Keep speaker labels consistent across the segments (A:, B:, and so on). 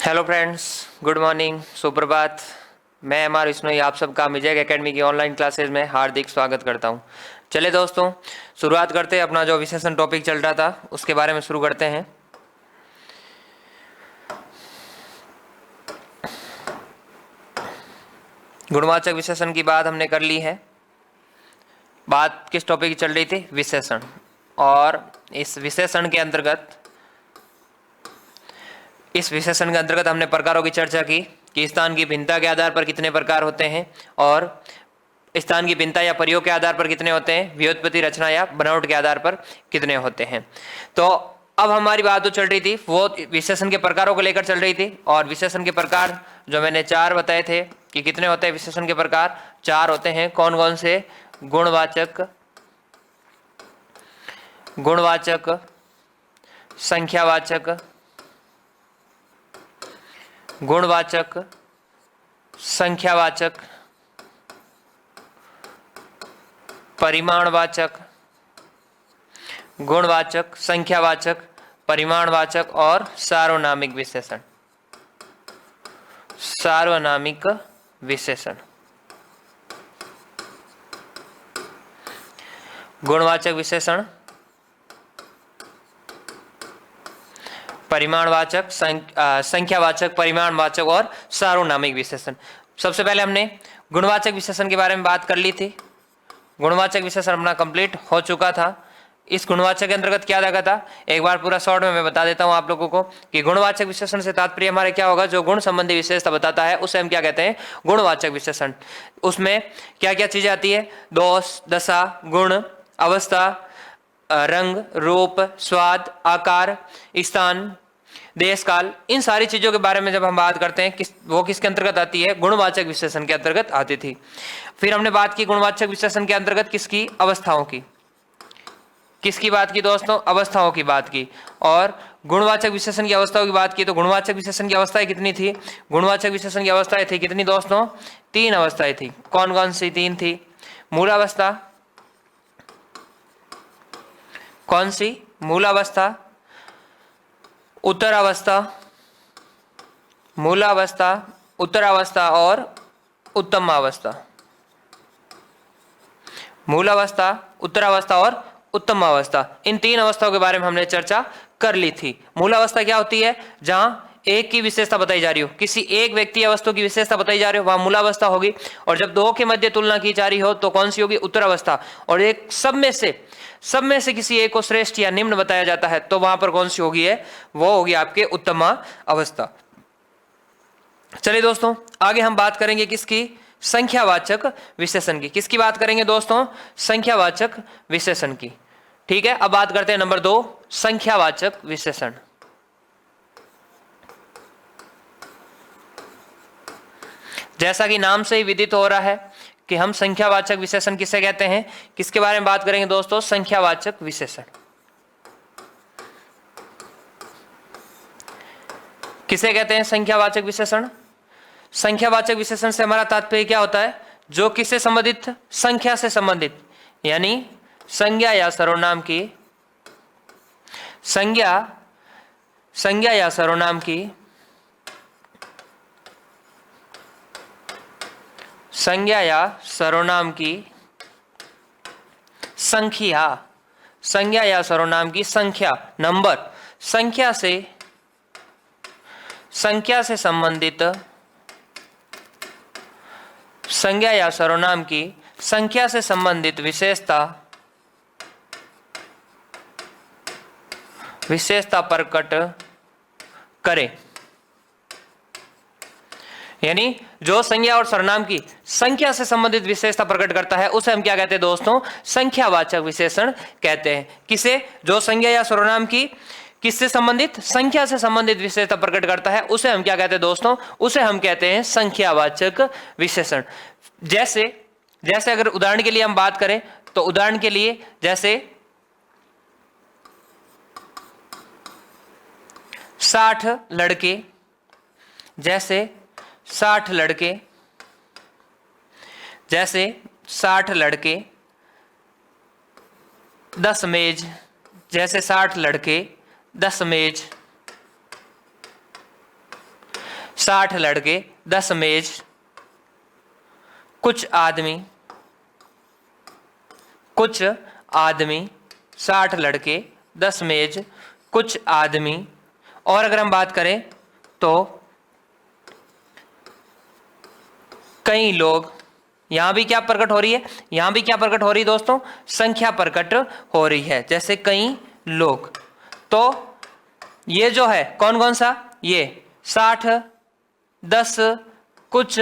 A: Hello friends, good morning, सुप्रभात। मैं M R Bishnoi आप सबका मिजेक एकेडमी की ऑनलाइन क्लासेज में हार्दिक स्वागत करता हूं। चले दोस्तों, शुरुआत करते हैं। अपना जो विशेषण टॉपिक चल रहा था उसके बारे में शुरू करते हैं। गुणवाचक विशेषण की बात हमने कर ली है। बात किस टॉपिक की चल रही थी? विशेषण। और इस विशेषण के अंतर्गत हमने प्रकारों की चर्चा की कि स्थान की भिन्नता के आधार पर कितने प्रकार होते हैं और स्थान की भिन्नता या प्रयोग के आधार पर कितने होते हैं, व्युत्पत्ति, रचना या बनावट के आधार पर कितने होते हैं। तो अब हमारी बात जो चल रही थी वो विशेषण के प्रकारों को लेकर चल रही थी। और विशेषण के प्रकार जो मैंने 4 बताए थे कि कितने होते हैं विशेषण के प्रकार, 4 होते हैं। कौन कौन से? गुणवाचक, संख्यावाचक, गुणवाचक, संख्यावाचक, परिमाणवाचक, गुणवाचक, संख्यावाचक, परिमाणवाचक और सार्वनामिक विशेषण। सार्वनामिक विशेषण। गुणवाचक विशेषण, परिमाणवाचक, संख्यावाचक, परिमाणवाचक और सार्वनामिक विशेषण। सबसे पहले हमने गुणवाचक विशेषण के बारे में बात कर ली थी। गुणवाचक विशेषण अपना कंप्लीट हो चुका था। इस गुणवाचक के अंतर्गत क्या लगा था, एक बार पूरा शॉर्ट में मैं बता देता हूं आप लोगों को कि गुणवाचक विशेषण से तात्पर्य हमारे क्या होगा, जो गुण संबंधी विशेषता बताता है उसे हम क्या कहते हैं, गुणवाचक विशेषण। उसमें क्या क्या चीजें आती है? दोष, दशा, गुण, अवस्था, रंग, रूप, स्वाद, आकार, स्थान, देश काल, इन सारी चीजों के बारे में जब हम बात करते हैं वो किसके अंतर्गत आती है? गुणवाचक विशेषण के अंतर्गत आती थी। फिर हमने बात की गुणवाचक विशेषण के अंतर्गत किसकी? अवस्थाओं की। किसकी बात की दोस्तों? अवस्थाओं की बात की। और गुणवाचक विशेषण की अवस्थाओं की बात की तो गुणवाचक विशेषण की अवस्थाएं कितनी थी? गुणवाचक विशेषण की अवस्थाएं थी कितनी दोस्तों? 3 अवस्थाएं थी। कौन कौन सी 3 थी? मूलावस्था, कौन सी? मूलावस्था, उत्तरावस्था, मूलावस्था, उत्तरावस्था और उत्तमावस्था। मूलावस्था, उत्तरावस्था और उत्तमावस्था, इन 3 अवस्थाओं के बारे में हमने चर्चा कर ली थी। मूलावस्था क्या होती है? जहां एक की विशेषता बताई जा रही हो, किसी एक व्यक्ति या वस्तु की विशेषता बताई जा रही हो, वहां मूलावस्था होगी। और जब 2 के मध्य तुलना की जा रही हो तो कौन सी होगी? उत्तरावस्था। और एक सब में से किसी एक को श्रेष्ठ या निम्न बताया जाता है तो वहां पर कौन सी होगी है? वो होगी आपके उत्तमा अवस्था। चलिए दोस्तों, आगे हम बात करेंगे किसकी? संख्यावाचक विशेषण की। किसकी बात करेंगे दोस्तों? संख्यावाचक विशेषण की। ठीक है, अब बात करते हैं नंबर 2, संख्यावाचक विशेषण। जैसा कि नाम से ही विदित हो रहा है कि हम संख्यावाचक विशेषण किसे कहते हैं, किसके बारे में बात करेंगे दोस्तों? संख्यावाचक विशेषण। किसे कहते हैं संख्यावाचक विशेषण? संख्यावाचक विशेषण से हमारा तात्पर्य क्या होता है? जो किससे संबंधित? संख्या से संबंधित, यानी संज्ञा या सर्वनाम की, संज्ञा या सर्वनाम की, संज्ञा या सर्वनाम की संख्या, संज्ञा या सर्वनाम की संख्या, नंबर, संख्या से संबंधित, संज्ञा या सर्वनाम की संख्या से संबंधित विशेषता प्रकट करे। यानी जो संज्ञा और सर्वनाम की संख्या से संबंधित विशेषता प्रकट करता है उसे हम क्या कहते हैं दोस्तों? संख्यावाचक विशेषण कहते हैं। किसे? जो संज्ञा या सर्वनाम की किससे संबंधित? संख्या से संबंधित विशेषता प्रकट करता है उसे हम क्या कहते हैं दोस्तों? उसे हम कहते हैं संख्यावाचक विशेषण। जैसे अगर उदाहरण के लिए हम बात करें तो उदाहरण के लिए जैसे 60 लड़के, जैसे 60 लड़के, जैसे 60 लड़के, 10 मेज, जैसे 60 लड़के, 10 मेज, 60 लड़के 10 मेज कुछ आदमी 60 लड़के 10 मेज कुछ आदमी। और अगर हम बात करें तो कई लोग, यहां भी क्या प्रकट हो रही है, यहां भी क्या प्रकट हो रही है दोस्तों, संख्या प्रकट हो रही है, जैसे कई लोग। तो ये जो है कौन कौन सा, ये 60 10 कुछ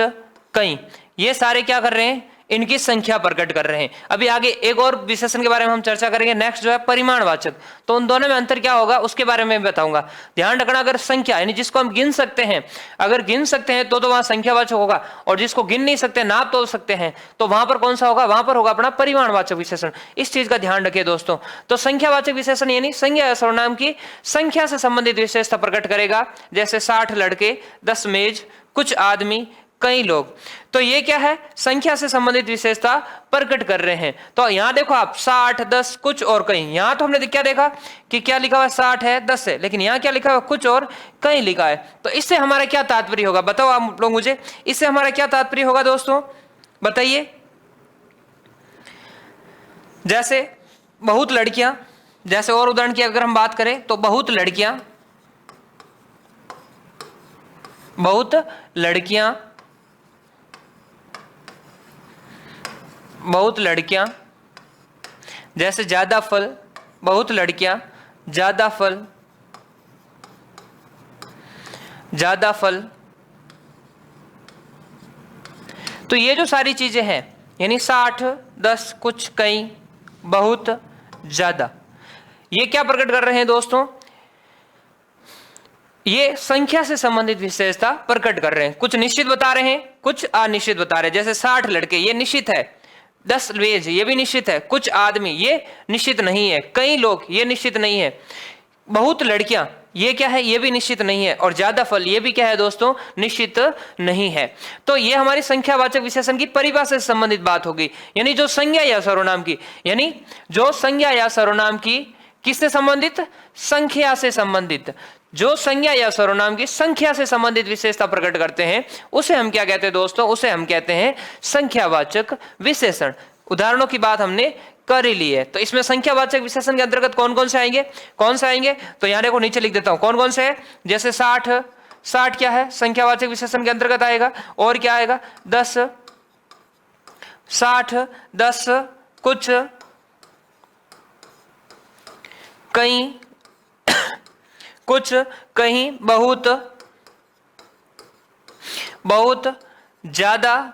A: कई, ये सारे क्या कर रहे हैं, इनकी संख्या प्रकट कर रहे हैं। अभी आगे एक और विशेषण के बारे में हम चर्चा करेंगे, नेक्स्ट जो है परिमाणवाचक। तो उन दोनों में अंतर क्या होगा उसके बारे में बताऊंगा। ध्यान रखना, अगर संख्या यानी जिसको हम गिन सकते हैं, अगर गिन सकते हैं तो वहां संख्यावाचक होगा, और जिसको गिन नहीं सकते, नाप तोल सकते हैं, तो वहां पर कौन सा होगा, वहां पर होगा अपना परिमाणवाचक विशेषण। इस चीज का ध्यान रखिए दोस्तों। तो संख्यावाचक विशेषण यानी संज्ञा या सर्वनाम की संख्या से संबंधित विशेषता प्रकट करेगा, जैसे 60 लड़के 10 मेज कुछ आदमी कई लोग। तो ये क्या है, संख्या से संबंधित विशेषता प्रकट कर रहे हैं। तो यहां देखो आप 60 10 कुछ और कई, यहां तो हमने क्या देखा कि क्या लिखा हुआ है 60 है 10 है, लेकिन यहां क्या लिखा हुआ कुछ और कई लिखा है। तो इससे हमारा क्या तात्पर्य होगा, बताओ आप लोग मुझे, इससे हमारा क्या तात्पर्य होगा दोस्तों, बताइए। जैसे बहुत लड़कियां, जैसे और उदाहरण की अगर हम बात करें तो बहुत लड़कियां, जैसे ज्यादा फल, बहुत लड़कियां ज्यादा फल। तो ये जो सारी चीजें हैं, यानी 60 10 कुछ कई बहुत ज्यादा, ये क्या प्रकट कर रहे हैं दोस्तों, ये संख्या से संबंधित विशेषता प्रकट कर रहे हैं। कुछ निश्चित बता रहे हैं, कुछ अनिश्चित बता रहे हैं। जैसे 60 लड़के ये निश्चित है, 10 मेज ये भी निश्चित है, कुछ आदमी ये निश्चित नहीं है, कई लोग ये निश्चित नहीं है, बहुत लड़कियां ये क्या है, ये भी निश्चित नहीं है, और ज्यादा फल ये भी क्या है दोस्तों, निश्चित नहीं है। तो ये हमारी संख्यावाचक विशेषण की परिभाषा से संबंधित बात होगी। यानी जो संज्ञा या सर्वनाम की, यानी जो संज्ञा या सर्वनाम की किससे संबंधित, संख्या से संबंधित, जो संज्ञा या सर्वनाम की संख्या से संबंधित विशेषता प्रकट करते हैं, उसे हम क्या कहते हैं दोस्तों, उसे हम कहते हैं संख्यावाचक विशेषण। उदाहरणों की बात हमने कर ही ली है। तो इसमें संख्यावाचक विशेषण के अंतर्गत कौन कौन से आएंगे, तो यहां देखो नीचे लिख देता हूं कौन कौन से है। जैसे 60 क्या है, संख्यावाचक विशेषण के अंतर्गत आएगा। और क्या आएगा, 10 60 10 कुछ कई कुछ कहीं बहुत ज्यादा,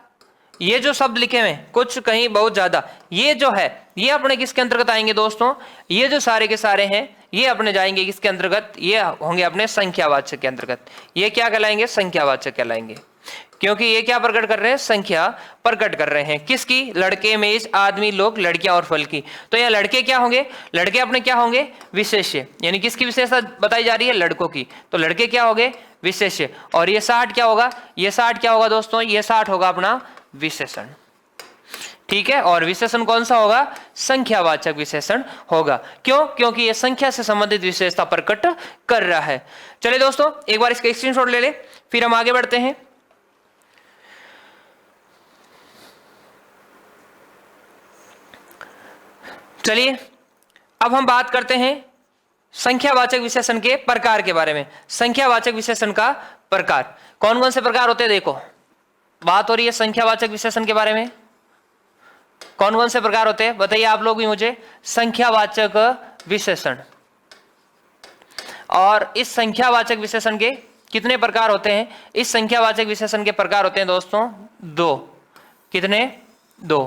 A: ये जो शब्द लिखे हुए कुछ कहीं बहुत ज्यादा, ये जो है ये अपने किसके अंतर्गत आएंगे दोस्तों, ये जो सारे के सारे हैं ये अपने जाएंगे किसके अंतर्गत, ये होंगे अपने संख्यावाचक के अंतर्गत। ये क्या कहलाएंगे, संख्यावाचक कहलाएंगे, क्योंकि ये क्या प्रकट कर रहे हैं, संख्या प्रकट कर रहे हैं। किसकी, लड़के मेज आदमी लोग लड़कियां और फल की। तो ये लड़के क्या होंगे, लड़के अपने क्या होंगे, विशेष्य, यानी किसकी विशेषता बताई जा रही है, लड़कों की। तो लड़के क्या होंगे, विशेष्य। और ये 60 क्या होगा, ये 60 क्या होगा दोस्तों, ये 60 होगा अपना विशेषण। ठीक है, और विशेषण कौन सा होगा, संख्यावाचक विशेषण होगा। क्यों, क्योंकि ये संख्या से संबंधित विशेषता प्रकट कर रहा है। चलिए दोस्तों एक बार इसका स्क्रीनशॉट ले ले, फिर हम आगे बढ़ते हैं। चलिए अब हम बात करते हैं संख्यावाचक विशेषण के प्रकार के बारे में। संख्यावाचक विशेषण का प्रकार कौन कौन से प्रकार होते हैं, देखो बात हो रही है संख्यावाचक विशेषण के बारे में। कौन कौन से प्रकार होते हैं बताइए आप लोग भी मुझे। संख्यावाचक विशेषण, और इस संख्यावाचक विशेषण के कितने प्रकार होते हैं, इस संख्यावाचक विशेषण के प्रकार होते हैं दोस्तों दो। कितने, दो।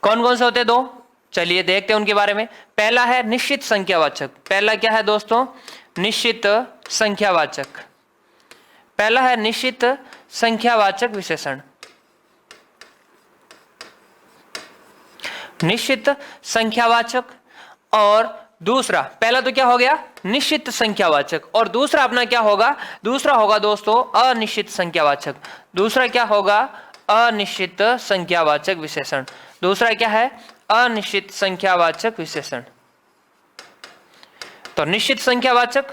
A: कौन कौन से होते हैं, दो। चलिए देखते हैं उनके बारे में। पहला है निश्चित संख्यावाचक। पहला क्या है दोस्तों, निश्चित संख्यावाचक। पहला है निश्चित संख्यावाचक विशेषण, निश्चित संख्यावाचक। और दूसरा, पहला तो क्या हो गया निश्चित संख्यावाचक, और दूसरा अपना क्या होगा, दूसरा होगा दोस्तों अनिश्चित संख्यावाचक। दूसरा क्या होगा, अनिश्चित संख्यावाचक विशेषण। दूसरा क्या है, अनिश्चित संख्यावाचक विशेषण। तो निश्चित संख्यावाचक,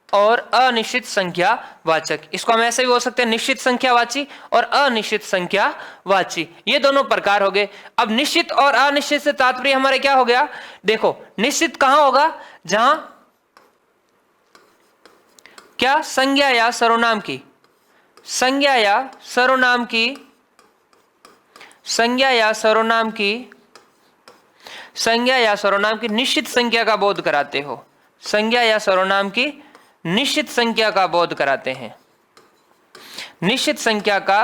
A: और अनिश्चित संख्यावाचक। इसको हम ऐसे भी बोल सकते हैं निश्चित संख्यावाची और अनिश्चित संख्यावाची, ये दोनों प्रकार हो गए। अब निश्चित और अनिश्चित से तात्पर्य हमारे क्या हो गया, देखो निश्चित कहां होगा, जहां क्या संज्ञा या सर्वनाम की, संज्ञा या सर्वनाम की, संज्ञा या सर्वनाम की, संज्ञा या सर्वनाम की निश्चित संख्या का बोध कराते हो, संज्ञा या सर्वनाम की निश्चित संख्या का बोध कराते हैं, निश्चित संख्या का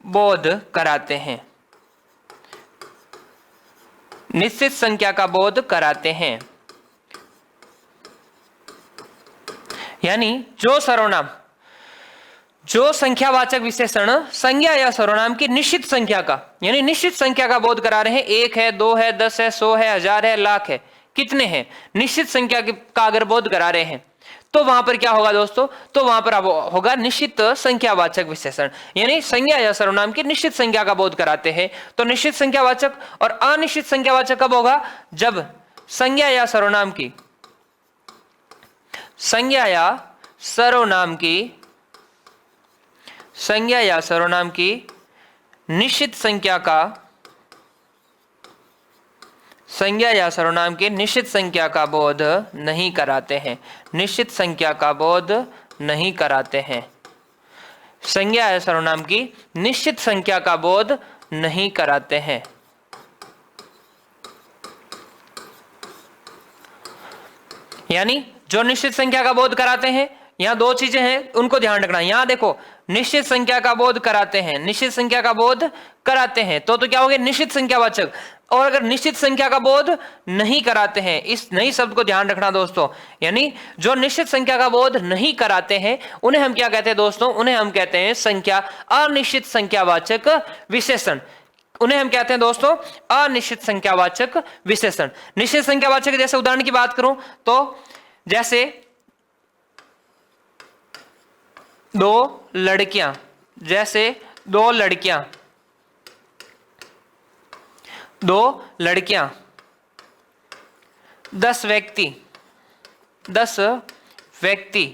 A: बोध कराते हैं, निश्चित संख्या का बोध कराते हैं। यानी जो सर्वनाम, जो संख्यावाचक विशेषण संज्ञा या सर्वनाम की निश्चित संख्या का, यानी निश्चित संख्या का बोध करा रहे हैं, 1 है, 2 है, 10 है, 100 है, 1000 है, लाख है, कितने हैं, निश्चित संख्या का अगर बोध करा रहे हैं तो वहां पर क्या होगा दोस्तों, तो वहां पर होगा निश्चित संख्यावाचक विशेषण, यानी संज्ञा या सर्वनाम की निश्चित संख्या का बोध कराते हैं। तो निश्चित संख्यावाचक और अनिश्चित संख्यावाचक कब होगा, जब संज्ञा या सर्वनाम की, संज्ञा या सर्वनाम की, संज्ञा या सर्वनाम की निश्चित संख्या का, संज्ञा या सर्वनाम की निश्चित संख्या का बोध नहीं कराते हैं, निश्चित संख्या का बोध नहीं कराते हैं, संज्ञा या सर्वनाम की निश्चित संख्या का बोध नहीं कराते हैं। यानी जो निश्चित संख्या का बोध कराते हैं, यहां दो चीजें हैं उनको ध्यान रखना। यहां देखो निश्चित संख्या का बोध कराते हैं, निश्चित संख्या का बोध कराते हैं, तो क्या हो गया, निश्चित संख्यावाचक। और अगर निश्चित संख्या का बोध नहीं कराते हैं, इस नई शब्द को ध्यान रखना दोस्तों, यानी जो निश्चित संख्या का बोध नहीं कराते हैं उन्हें हम क्या कहते हैं दोस्तों, उन्हें हम कहते हैं संख्या अनिश्चित संख्यावाचक विशेषण, उन्हें हम कहते हैं दोस्तों अनिश्चित संख्यावाचक विशेषण। निश्चित संख्यावाचक जैसे उदाहरण की बात करूं तो जैसे दो लड़कियां, जैसे दो लड़कियां, दो लड़कियां, 10 व्यक्ति, 10 व्यक्ति।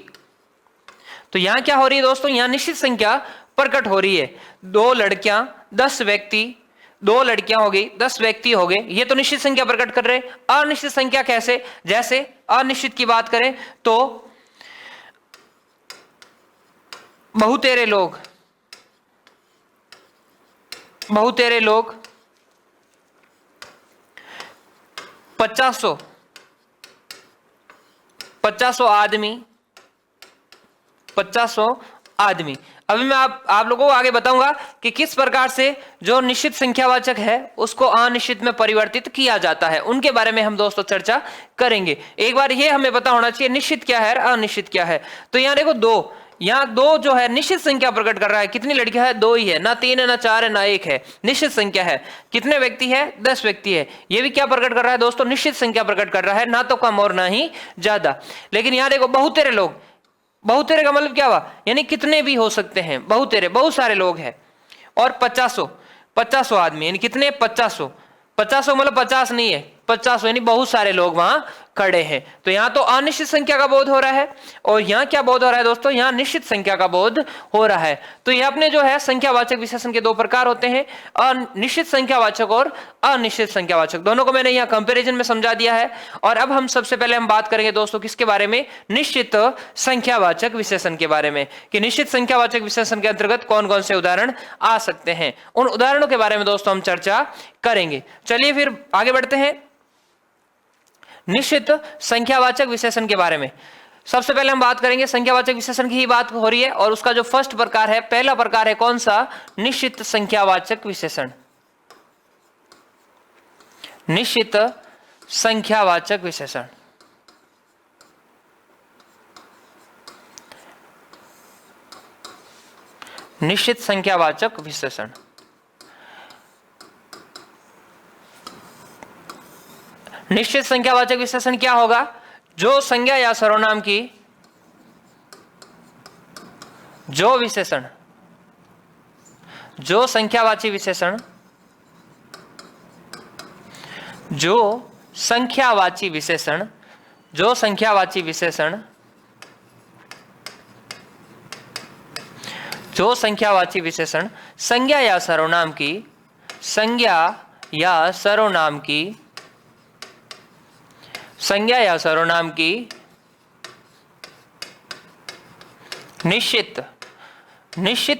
A: तो यहां क्या हो रही है दोस्तों, यहां निश्चित संख्या प्रकट हो रही है। दो लड़कियां, 10 व्यक्ति, दो लड़कियां हो गई, 10 व्यक्ति हो गए, ये तो निश्चित संख्या प्रकट कर रहे। अनिश्चित संख्या कैसे, जैसे अनिश्चित की बात करें तो बहुतेरे लोग, बहुतेरे लोग, 50 आदमी, 50 आदमी। अभी मैं आप लोगों को आगे बताऊंगा कि किस प्रकार से जो निश्चित संख्यावाचक है उसको अनिश्चित में परिवर्तित किया जाता है, उनके बारे में हम दोस्तों चर्चा करेंगे। एक बार ये हमें पता होना चाहिए निश्चित क्या है और अनिश्चित क्या है। तो यहां देखो दो, यहां दो जो है निश्चित संख्या प्रकट कर रहा है, कितनी लड़कियां है, 2 ही है, ना 3 है, ना 4 है, ना 1 है, निश्चित संख्या है। कितने व्यक्ति है, 10 व्यक्ति है, ये भी क्या प्रकट कर रहा है दोस्तों, निश्चित संख्या प्रकट कर रहा है, ना तो कम और ना ही ज्यादा। लेकिन यहां देखो बहुतेरे लोग, बहुतेरे का मतलब क्या हुआ, यानी कितने भी हो सकते हैं, बहुतेरे बहुत सारे लोग हैं। और 50 आदमी, यानी कितने, 50 मतलब 50 नहीं है, 50 यानी बहुत सारे लोग वहां खड़े हैं। तो यहां तो अनिश्चित संख्या का बोध हो रहा है और यहां क्या बोध हो रहा है दोस्तों, यहां निश्चित संख्या का बोध हो रहा है। तो ये अपने जो है संख्यावाचक विशेषण के दो प्रकार होते हैं, निश्चित संख्यावाचक और अनिश्चित संख्यावाचक। दोनों को मैंने यहाँ कंपैरिजन में समझा दिया है। और अब हम सबसे पहले हम बात करेंगे दोस्तों किसके बारे में, निश्चित संख्यावाचक विशेषण के बारे में, कि निश्चित संख्यावाचक विशेषण के अंतर्गत कौन कौन से उदाहरण आ सकते हैं। उन उदाहरणों के बारे में दोस्तों हम चर्चा करेंगे। चलिए फिर आगे बढ़ते हैं निश्चित संख्यावाचक विशेषण के बारे में। सबसे पहले हम बात करेंगे संख्यावाचक विशेषण की ही बात हो रही है और उसका जो फर्स्ट प्रकार है, पहला प्रकार है कौन सा, निश्चित संख्यावाचक विशेषण, निश्चित संख्यावाचक विशेषण। निश्चित संख्यावाचक विशेषण, निश्चित संख्यावाचक विशेषण क्या होगा, जो संज्ञा या सर्वनाम की, जो विशेषण, जो संख्यावाची विशेषण, जो संख्यावाची विशेषण, जो संख्यावाची विशेषण जो संख्यावाची विशेषण संज्ञा या सर्वनाम की संज्ञा या सर्वनाम की संज्ञा या सर्वनाम की निश्चित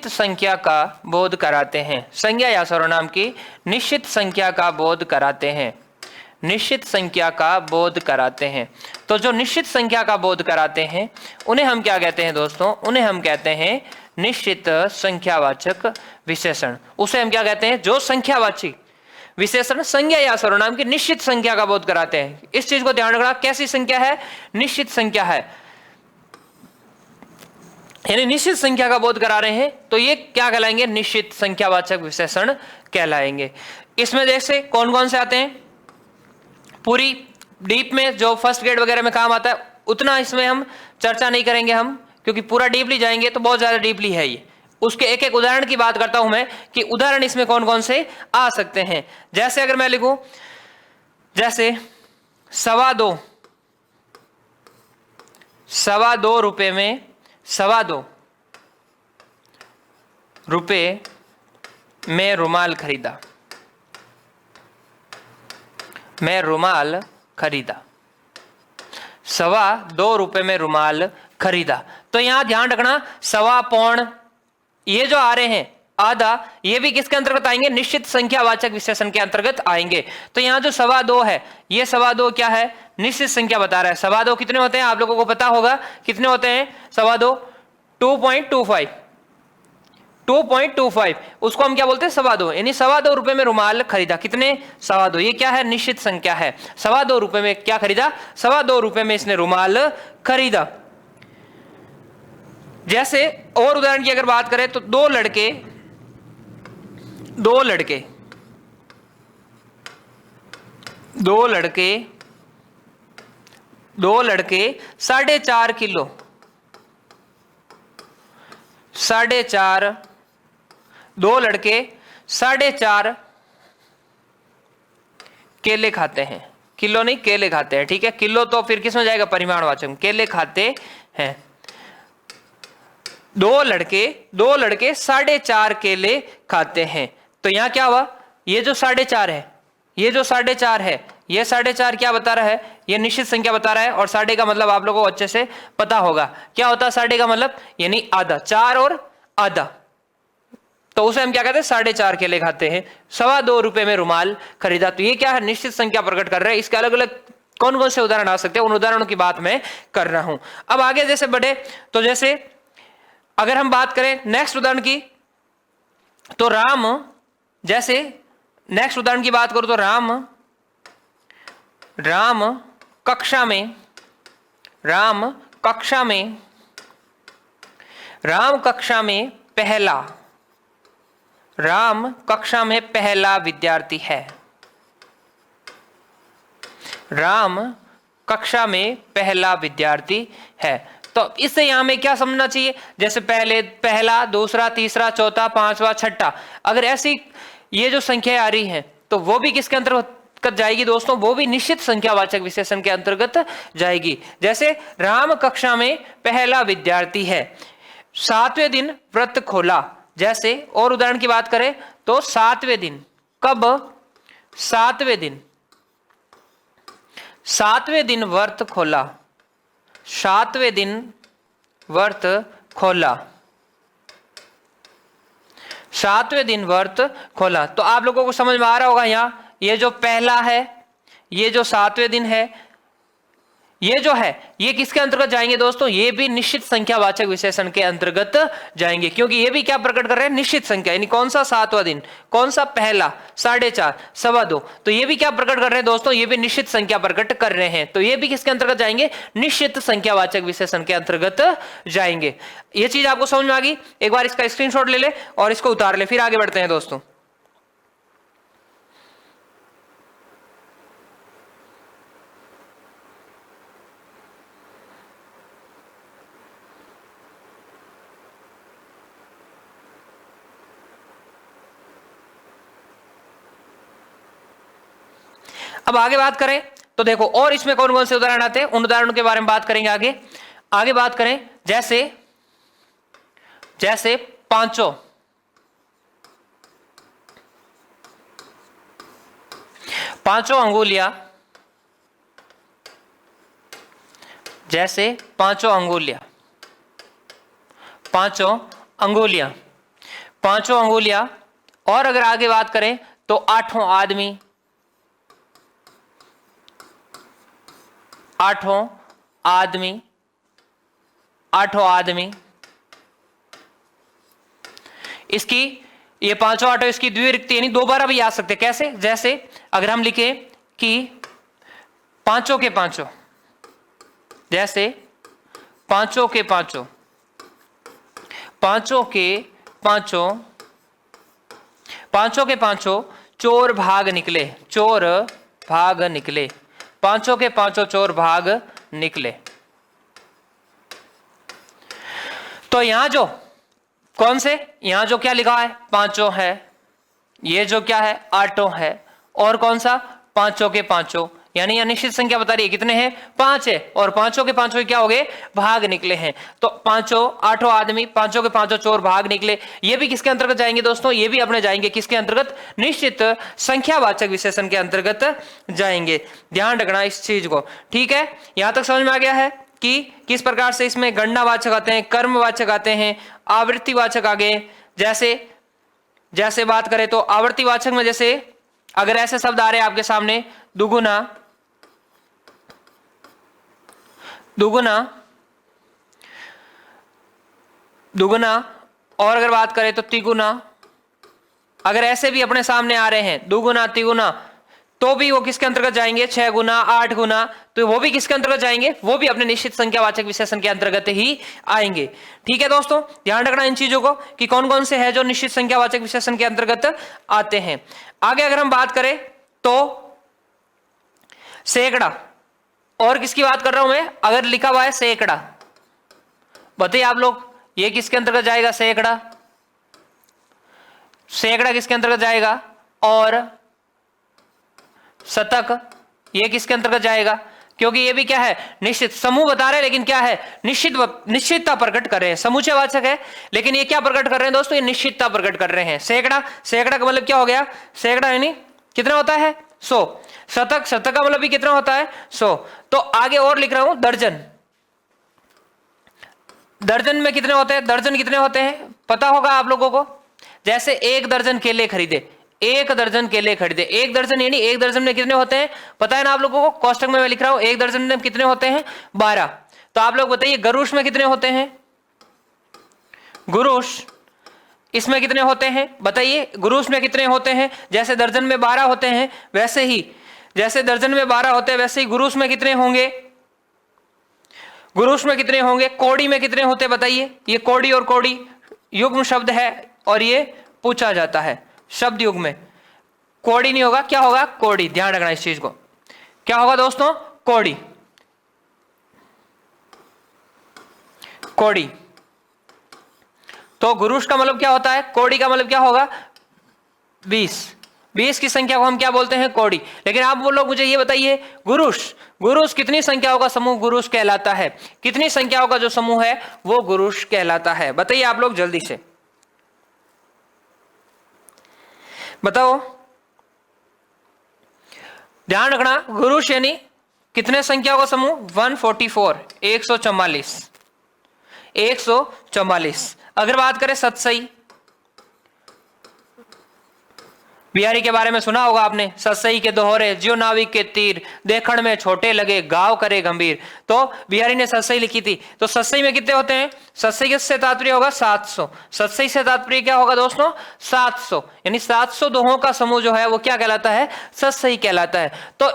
A: संख्या का बोध कराते हैं। संज्ञा या सर्वनाम की निश्चित संख्या का बोध कराते हैं। निश्चित संख्या का बोध कराते हैं। तो जो निश्चित संख्या का बोध कराते हैं उन्हें हम क्या कहते हैं दोस्तों? उन्हें हम कहते हैं निश्चित संख्यावाचक विशेषण। उसे हम क्या कहते हैं? जो संख्यावाची विशेषण संज्ञा या सर्वनाम की निश्चित संख्या का बोध कराते हैं। इस चीज को ध्यान रखना, कैसी संख्या है? निश्चित संख्या है, यानी निश्चित संख्या का बोध करा रहे हैं, तो ये क्या कहलाएंगे? निश्चित संख्यावाचक विशेषण कहलाएंगे। इसमें जैसे कौन कौन से आते हैं? पूरी डीप में जो फर्स्ट ग्रेड वगैरह में काम आता है उतना इसमें हम चर्चा नहीं करेंगे हम, क्योंकि पूरा डीपली जाएंगे तो बहुत ज्यादा डीपली है ये। उसके एक एक उदाहरण की बात करता हूं मैं कि उदाहरण इसमें कौन कौन से आ सकते हैं। जैसे अगर मैं लिखूं, जैसे 2.25 रुपए में 2.25 रुपए में रुमाल खरीदा। मैं रुमाल खरीदा, 2.25 रुपए में रुमाल खरीदा। तो यहां ध्यान रखना, 1.25 पौन ये जो आ रहे हैं आधा, ये भी किसके अंतर्गत आएंगे? निश्चित संख्यावाचक विशेषण के अंतर्गत आएंगे। तो यहाँ जो 2.25 है, ये 2.25 क्या है? निश्चित संख्या बता रहा है। 2.25 कितने होते हैं? आप लोगों को पता होगा कितने होते हैं 2.25? 2.25, उसको हम क्या बोलते हैं? 2.25, यानी 2.25 रुपए में रुमाल खरीदा। कितने? 2.25। ये क्या है? निश्चित संख्या है। 2.25 रुपए में क्या खरीदा? 2.25 रुपए में इसने रुमाल खरीदा। जैसे और उदाहरण की अगर बात करें तो दो लड़के 4.5 किलो 4.5 केले खाते हैं। किलो नहीं, केले खाते हैं, ठीक है। किलो तो फिर किस में जाएगा? परिमाणवाचक। केले खाते हैं। दो लड़के 4.5 केले खाते हैं। तो यहां क्या हुआ? ये जो 4.5 है, ये 4.5 क्या बता रहा है? ये निश्चित संख्या बता रहा है। और 1.5 का मतलब आप लोगों को अच्छे से पता होगा क्या होता है 1.5 का मतलब, यानी आधा। 4 और आधा, तो उसे हम क्या कहते हैं? 4.5 केले खाते हैं। 2.25 रुपए में रुमाल खरीदा। तो ये क्या है? निश्चित संख्या प्रकट कर रहे हैं। इसके अलग अलग कौन कौन से उदाहरण आ सकते हैं, उन उदाहरणों की बात मैं कर रहा हूं। अब आगे जैसे बढ़े तो जैसे अगर हम बात करें नेक्स्ट उदाहरण की, तो राम, जैसे नेक्स्ट उदाहरण की बात करूं तो राम कक्षा में पहला विद्यार्थी है। राम कक्षा में पहला विद्यार्थी है। तो इससे यहां में क्या समझना चाहिए? जैसे पहला, दूसरा, तीसरा, चौथा, पांचवा, छठा, अगर ऐसी ये जो संख्या आ रही है तो वो भी किसके अंतर्गत जाएगी दोस्तों? वो भी निश्चित संख्यावाचक विशेषण के अंतर्गत जाएगी। जैसे राम कक्षा में पहला विद्यार्थी है, 7वें दिन व्रत खोला। जैसे और उदाहरण की बात करें तो 7वें दिन, कब? 7वें दिन 7वें दिन व्रत खोला। 7वें दिन व्रत खोला। 7वें दिन व्रत खोला। तो आप लोगों को समझ में आ रहा होगा यहां ये जो पहला है, ये जो 7वें दिन है, ये जो है ये किसके अंतर्गत जाएंगे दोस्तों? ये भी निश्चित संख्यावाचक विशेषण के अंतर्गत जाएंगे, क्योंकि ये भी क्या प्रकट कर रहे हैं? निश्चित संख्या। यानी कौन सा 7वां दिन, कौन सा? पहला, 4.5, 2.25, तो ये भी क्या प्रकट कर रहे हैं दोस्तों? ये भी निश्चित संख्या प्रकट कर रहे हैं। तो ये भी किसके अंतर्गत जाएंगे? निश्चित संख्यावाचक विशेषण के अंतर्गत जाएंगे। ये चीज आपको समझ में आ गई? एक बार इसका स्क्रीनशॉट ले ले और इसको उतार ले, फिर आगे बढ़ते हैं दोस्तों। अब आगे बात करें तो देखो और इसमें कौन कौन से उदाहरण आते हैं, उन उदाहरणों के बारे में बात करेंगे आगे बात करें। जैसे पांचों, पांचों अंगुलियां, जैसे पांचों अंगुलियां, पांचों अंगुलियां, पांचों अंगुलियां। और अगर आगे बात करें तो आठों आदमी, आठों आदमी, आठों आदमी। इसकी ये पांचों आठों, इसकी द्विविभक्ति यानी दोबारा भी आ सकते। कैसे? जैसे अगर हम लिखे कि पांचों के पांचों, जैसे पांचों के पांचों, पांचों के पांचों, पांचों के पांचों चोर भाग निकले, चोर भाग निकले, पांचों के पांचों चोर भाग निकले। तो यहां जो कौन से, यहां जो क्या लिखा है पांचों है, ये जो क्या है आठों है, और कौन सा पांचों के पांचों, यानी यह निश्चित संख्या बता रही है कितने हैं, पांच है, और पांचों के पांचों क्या हो गए, भाग निकले हैं। तो पांचों, आठों आदमी, पांचों के पांचों चोर भाग निकले, ये भी किसके अंतर्गत जाएंगे दोस्तों, ये भी अपने जाएंगे किसके अंतर्गत, निश्चित संख्यावाचक विशेषण के अंतर्गत जाएंगे। ध्यान रखना इस चीज को, ठीक है। यहां तक समझ में आ गया है कि किस प्रकार से इसमें गणनावाचक आते हैं, कर्मवाचक आते हैं, आवृत्तिवाचक आ गए। जैसे बात करें तो आवृत्तिवाचक में जैसे अगर ऐसे शब्द आ रहे हैं आपके सामने, दुगुना, दुगुना, दुगुना, और अगर बात करें तो तिगुना, अगर ऐसे भी अपने सामने आ रहे हैं दुगुना तिगुना, तो भी वो किसके अंतर्गत जाएंगे, 6 गुना 8 गुना, तो वो भी किसके अंतर्गत जाएंगे, वो भी अपने निश्चित संख्यावाचक विशेषण के अंतर्गत ही आएंगे। ठीक है दोस्तों, ध्यान रखना इन चीजों को कि कौन कौन से हैं जो निश्चित संख्यावाचक विशेषण के अंतर्गत आते हैं। आगे अगर हम बात करें तो सैकड़ा, और किसकी बात कर रहा हूं मैं, अगर लिखा हुआ है सैकड़ा, बताइए आप लोग ये किसके अंतर्गत जाएगा, सैकड़ा, सैकड़ा किसके अंतर्गत जाएगा, और शतक ये किसके अंतर्गत जाएगा, क्योंकि ये भी क्या है, निश्चित समूह बता रहे हैं, लेकिन क्या है, निश्चितता प्रकट कर रहे हैं, समुच्चयवाचक है, लेकिन ये क्या प्रकट कर रहे हैं दोस्तों, ये निश्चितता प्रकट कर रहे हैं। सैकड़ा, सैकड़ा का मतलब क्या हो गया, सैकड़ा यानी कितना होता है, 100। शतक, शतक का मतलब भी कितना होता है, 100। तो आगे और लिख रहा हूं दर्जन, दर्जन में कितने होते हैं, दर्जन कितने होते हैं पता होगा आप लोगों को। जैसे 1 दर्जन केले खरीदे, 1 दर्जन केले खरीदे, 1 दर्जन यानी 1 दर्जन में कितने होते हैं पता है ना आप लोगों को, कोष्टक में मैं लिख रहा हूं 1 दर्जन में कितने होते हैं, 12। तो आप लोग बताइए गरुश में कितने होते हैं, गुरुश इसमें कितने होते हैं बताइए, गुरुश में कितने होते हैं, जैसे दर्जन में 12 होते हैं वैसे ही, जैसे दर्जन में 12 होते हैं वैसे ही गुरुश में कितने होंगे, गुरुश में कितने होंगे, कोड़ी में कितने होते हैं बताइए। ये कोड़ी और कोड़ी युग्म शब्द है और ये पूछा जाता है शब्द युग में, कोड़ी नहीं होगा, क्या होगा, कोड़ी। ध्यान रखना इस चीज को, क्या होगा दोस्तों, कोड़ी, कोड़ी। तो गुरुश का मतलब क्या होता है, कोड़ी का मतलब क्या होगा, 20। 20 की संख्या को हम क्या बोलते हैं, कोड़ी। लेकिन आप वो लोग मुझे ये बताइए, गुरुश, गुरुश कितनी संख्याओं का समूह गुरुश कहलाता है, कितनी संख्याओं का जो समूह है वो गुरुश कहलाता है, बताइए आप लोग जल्दी से बताओ। ध्यान रखना, गुरुश यानी कितने संख्याओं का समूह, 144, 144, 144। अगर बात करें सतसई, बिहारी के बारे में सुना होगा आपने, सतसई के दोहरे ज्यो नाविक के तीर, देखण में छोटे लगे घाव करे गंभीर। तो बिहारी ने सतसई लिखी थी। तो सतसई में कितने होते हैं, सतसई से तात्पर्य होगा 700, सतसई से तात्पर्य क्या होगा दोस्तों, 700, यानी 700 दोहों का समूह जो है वो क्या कहलाता है, सतसई कहलाता है। तो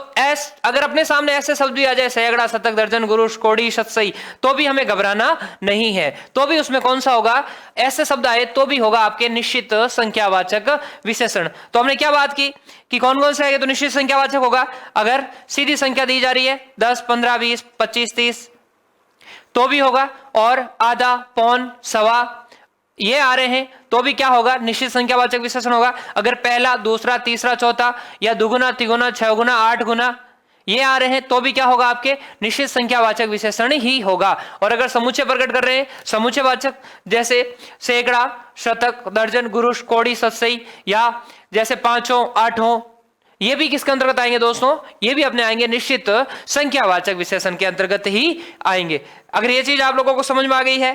A: अगर अपने सामने ऐसे शब्द भी आ जाए, सैकड़ा, शतक, दर्जन, गुरुश, कोड़ी, सतसई, तो भी हमें घबराना नहीं है, तो भी उसमें कौन सा होगा, ऐसे शब्द आए तो भी होगा आपके निश्चित संख्यावाचक विशेषण। तो हमने क्या बात की कि कौन कौन से आएंगे, तो निश्चित संख्यावाचक होगा। अगर सीधी संख्या दी जा रही है 10, 15, 20, 25, 30 तो भी होगा, और आधा, पौन, सवा ये आ रहे हैं तो भी क्या होगा, निश्चित संख्यावाचक विशेषण होगा। अगर पहला, दूसरा, तीसरा, चौथा या दुगुना, तिगुना, 6 गुना, 8 गुना ये आ रहे हैं तो भी क्या होगा, आपके निश्चित संख्यावाचक विशेषण ही होगा। और अगर समुच्चय प्रकट कर रहे हैं, समुच्चयवाचक जैसे सैकड़ा, शतक, दर्जन, गुरुश, कोड़ी, सतसई, या जैसे पांचों, आठों, ये भी किसके अंतर्गत आएंगे दोस्तों, ये भी अपने आएंगे निश्चित संख्यावाचक विशेषण के अंतर्गत ही आएंगे। अगर ये चीज आप लोगों को समझ में आ गई है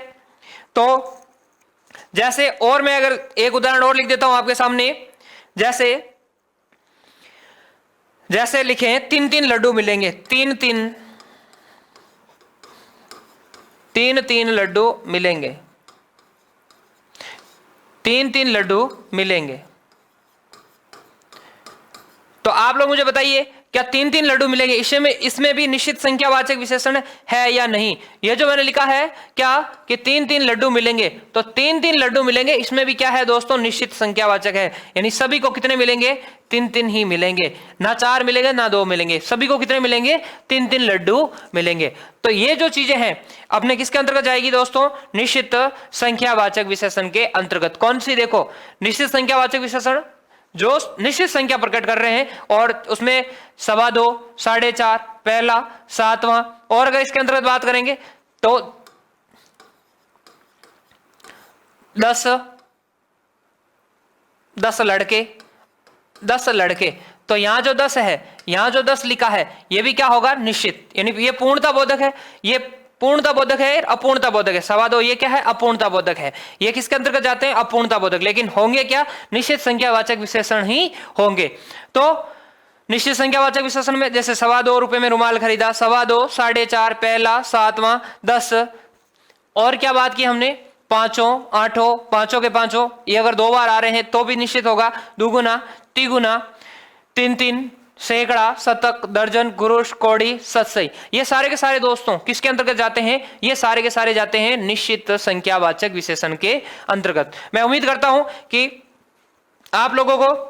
A: तो जैसे, और मैं अगर एक उदाहरण और लिख देता हूं आपके सामने, जैसे जैसे लिखें 3-3 लड्डू मिलेंगे, 3-3 लड्डू मिलेंगे, 3-3 लड्डू मिलेंगे। तो आप लोग मुझे बताइए, क्या 3-3 लड्डू मिलेंगे, इसमें भी निश्चित संख्यावाचक विशेषण है या नहीं? ये जो मैंने लिखा है क्या कि 3-3 लड्डू मिलेंगे, तो 3-3 लड्डू मिलेंगे, इसमें भी क्या है दोस्तों, निश्चित संख्यावाचक है। यानी सभी को कितने मिलेंगे, 3-3 ही मिलेंगे, ना 4 मिलेंगे ना 2 मिलेंगे, सभी को कितने मिलेंगे, 3-3 लड्डू मिलेंगे। तो ये जो चीजें हैं अपने किसके अंतर्गत जाएगी दोस्तों, निश्चित संख्यावाचक विशेषण के अंतर्गत। कौन सी, देखो निश्चित संख्यावाचक विशेषण जो निश्चित संख्या प्रकट कर रहे हैं और उसमें 2.25, 4.5, पहला, 7वां, और अगर इसके अंतर्गत बात करेंगे तो 10 लड़के, 10 लड़के। तो यहां जो 10 है, यहां जो 10 लिखा है, ये भी क्या होगा, निश्चित, यानी ये पूर्णता बोधक है, ये पूर्णता बोधक है, अपूर्णता बोधक है। 2.25 ये क्या है, अपूर्णता बोधक है। ये किसके अंतर्गत जाते हैं, अपूर्णता बोधक, लेकिन होंगे क्या, निश्चित संख्यावाचक विशेषण ही होंगे। तो निश्चित संख्यावाचक विशेषण में जैसे 2.25 रुपए में रुमाल खरीदा, 2.25, 4.5, पहला, 7वां, 10, और क्या बात की हमने, पांचों, आठों, पांचों के पांचों, ये अगर 2 बार आ रहे हैं तो भी निश्चित होगा, दुगुना, तिगुना, 3-3, सैकड़ा, शतक, दर्जन, गुरुश, कौड़ी, सतसई, ये सारे के सारे दोस्तों किसके अंतर्गत जाते हैं, ये सारे के सारे जाते हैं निश्चित संख्यावाचक विशेषण के अंतर्गत। मैं उम्मीद करता हूं कि आप लोगों को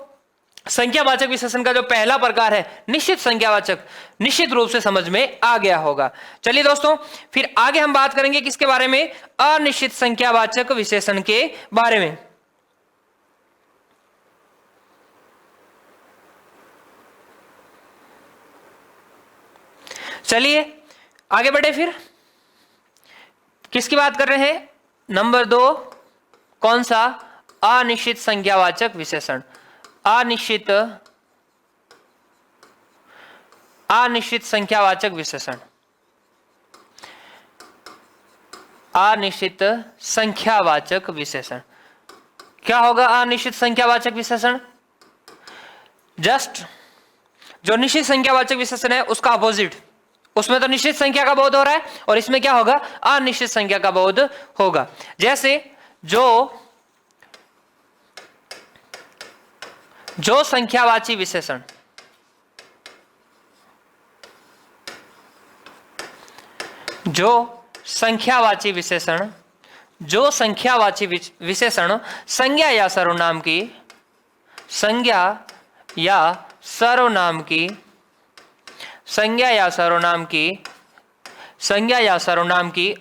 A: संख्यावाचक विशेषण का जो पहला प्रकार है निश्चित संख्यावाचक, निश्चित रूप से समझ में आ गया होगा। चलिए दोस्तों, फिर आगे हम बात करेंगे किसके बारे में, अनिश्चित संख्यावाचक विशेषण के बारे में। चलिए आगे बढ़े, फिर किसकी बात कर रहे हैं, नंबर 2, कौन सा, अनिश्चित संख्यावाचक विशेषण। अनिश्चित संख्यावाचक विशेषण, अनिश्चित संख्यावाचक विशेषण क्या होगा, अनिश्चित संख्यावाचक विशेषण जस्ट जो निश्चित संख्यावाचक विशेषण है उसका अपोजिट, उसमें तो निश्चित संख्या का बोध हो रहा है और इसमें क्या होगा, अनिश्चित संख्या का बोध होगा। जैसे जो संख्यावाची विशेषण, जो संख्यावाची विशेषण संज्ञा या सर्वनाम की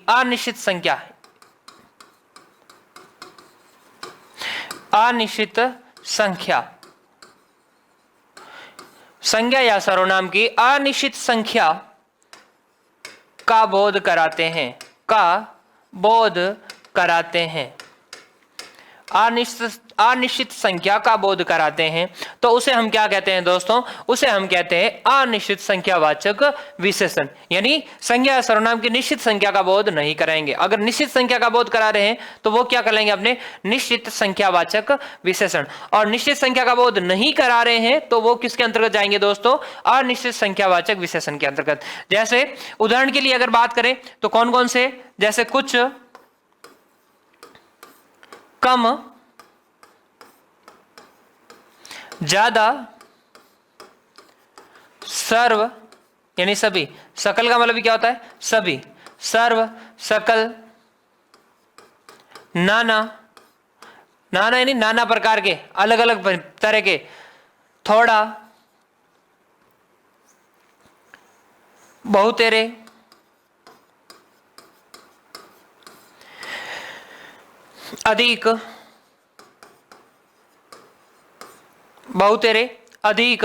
A: अनिश्चित संज्ञा या सर्वनाम की अनिश्चित संख्या का बोध कराते हैं, अनिश्चित संख्या का बोध कराते हैं, तो उसे हम क्या कहते हैं दोस्तों, उसे हम कहते हैं अनिश्चित संख्यावाचक विशेषण। यानी संज्ञा या सर्वनाम की निश्चित संख्या का बोध नहीं कराएंगे। अगर निश्चित संख्या का बोध करा रहे हैं तो वो क्या करेंगे, अपने निश्चित संख्यावाचक विशेषण। और निश्चित संख्या का बोध नहीं करा रहे हैं तो वो किसके अंतर्गत जाएंगे दोस्तों, अनिश्चित संख्यावाचक विशेषण के अंतर्गत। जैसे उदाहरण के लिए अगर बात करें तो कौन कौन से, जैसे कुछ, कम, ज्यादा, सर्व यानी सभी, सकल का मतलब क्या होता है, सभी, सर्व, सकल, नाना, नाना यानी नाना प्रकार के, अलग अलग तरह के, थोड़ा, बहुतेरे, अधिक, बहुतेरे, अधिक,